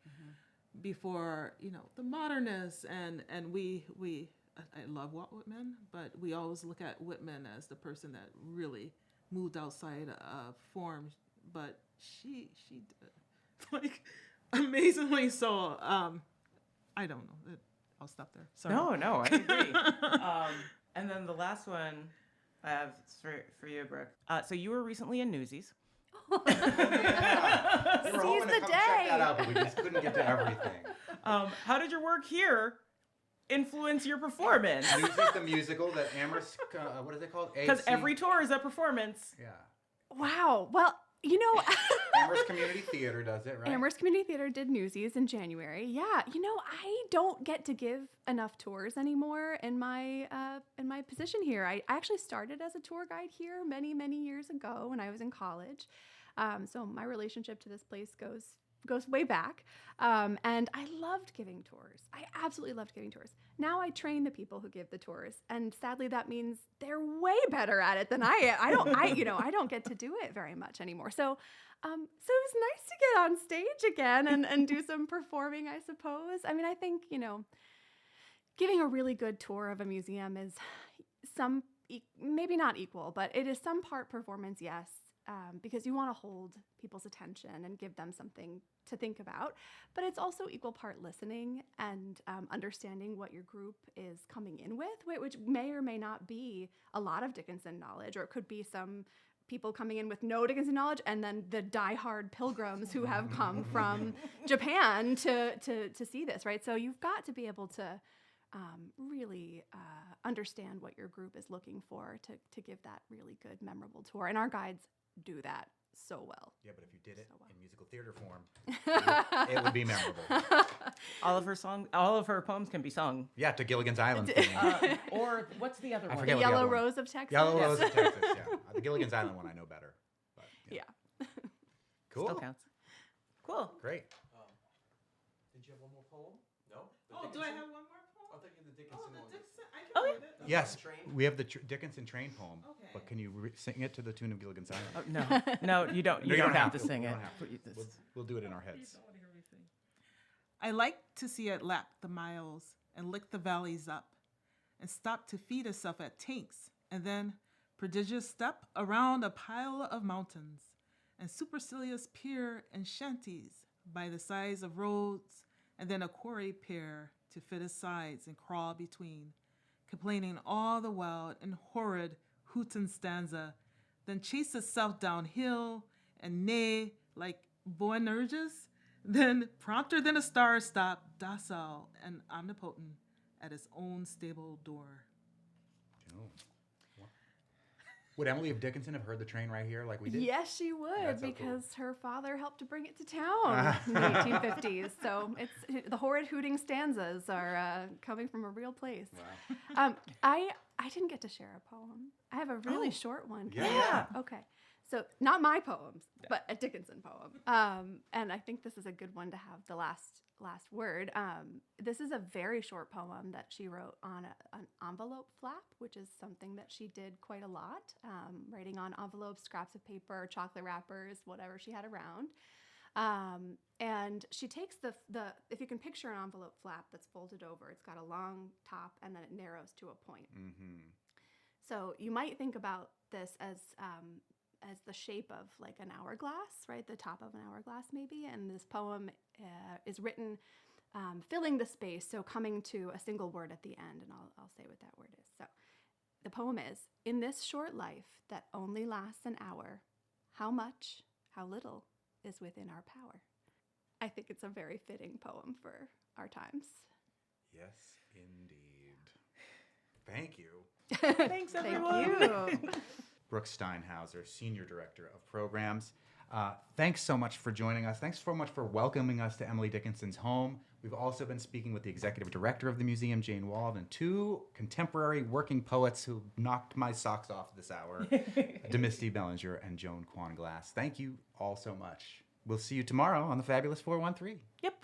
before, you know, the modernists, and I love Walt Whitman, but we always look at Whitman as the person that really moved outside of form, but she did, like, amazingly so. I don't know. I'll stop there. Sorry. No, I agree. And then the last one I have for you, Brooke. So you were recently in Newsies. Yeah. We were hoping to the come check that day. out, but we just couldn't get to everything. How did your work here influence your performance? Newsies the musical that Amherst, what is it called? Because AC? every tour is a performance. Yeah. Wow. Well, you know, Amherst Community Theater does it, right? Amherst Community Theater did Newsies in January. Yeah, you know, I don't get to give enough tours anymore in my position here. I actually started as a tour guide here many years ago when I was in college. So my relationship to this place goes way back. And I loved giving tours. I absolutely loved giving tours. Now I train the people who give the tours, and sadly that means they're way better at it than I am. I don't get to do it very much anymore. So it was nice to get on stage again and do some performing, I suppose. I mean, I think, you know, giving a really good tour of a museum is maybe not equal, but it is some part performance, yes. Because you want to hold people's attention and give them something to think about. But it's also equal part listening and understanding what your group is coming in with, which may or may not be a lot of Dickinson knowledge, or it could be some people coming in with no Dickinson knowledge, and then the diehard pilgrims who have come from Japan to see this, right? So you've got to be able to really understand what your group is looking for to give that really good, memorable tour. And our guides do that so well. Yeah, but if you did it So well. in musical theater form, it would be memorable. All of her poems can be sung. Yeah, to Gilligan's Island theme. Or what's the other I one? forget The what the Yellow other one- Rose of Texas. Yellow Rose of Texas, yeah. The Gilligan's Island one I know better. But, Yeah. Cool. Still counts. Cool. Great. Did you have one more poem? No? Oh, do I have one more I poem? thought you had the Dickinson Oh, the one. Dickinson. I can Oh, read it. Yes, Train? we have the Dickinson train poem. Okay. But can you sing it to the tune of Gilligan's Island? Oh, no, you don't. No, You don't have to sing You it. don't have to. Please, this- We'll do it in our heads. Don't want to hear me sing. I like to see it lap the miles and lick the valleys up, and stop to feed itself at tanks, and then prodigious step around a pile of mountains, and supercilious pier and shanties by the sides of roads, and then a quarry pier to fit his sides and crawl between, complaining all the while in horrid hootin' stanza, then chase itself downhill and neigh like Boanerges, then prompter than a star stop, docile and omnipotent at his own stable door. Oh. Would Emily of Dickinson have heard the train right here like we did? Yes, she would, That's so cool. because her father helped to bring it to town in the 1850s. So it's the horrid hooting stanzas are coming from a real place. Wow. I didn't get to share a poem. I have a really short one. Yeah. Okay. So not my poems, but a Dickinson poem. And I think this is a good one to have the last word. This is a very short poem that she wrote on an envelope flap, which is something that she did quite a lot, writing on envelopes, scraps of paper, chocolate wrappers, whatever she had around. And she takes the if you can picture an envelope flap that's folded over, it's got a long top and then it narrows to a point. Mm-hmm. So you might think about this as the shape of like an hourglass, right? The top of an hourglass maybe. And this poem is written filling the space, so coming to a single word at the end, and I'll say what that word is. So the poem is, in this short life that only lasts an hour, how much, how little is within our power? I think it's a very fitting poem for our times. Yes, indeed. Thank you. Thanks, Thank everyone. you. Brooke Steinhauser, Senior Director of Programs. Thanks so much for joining us. Thanks so much for welcoming us to Emily Dickinson's home. We've also been speaking with the executive director of the museum, Jane Wald, and 2 contemporary working poets who knocked my socks off this hour, Demisty Bellinger and Joan Quan Glass. Thank you all so much. We'll see you tomorrow on the Fabulous 413. Yep.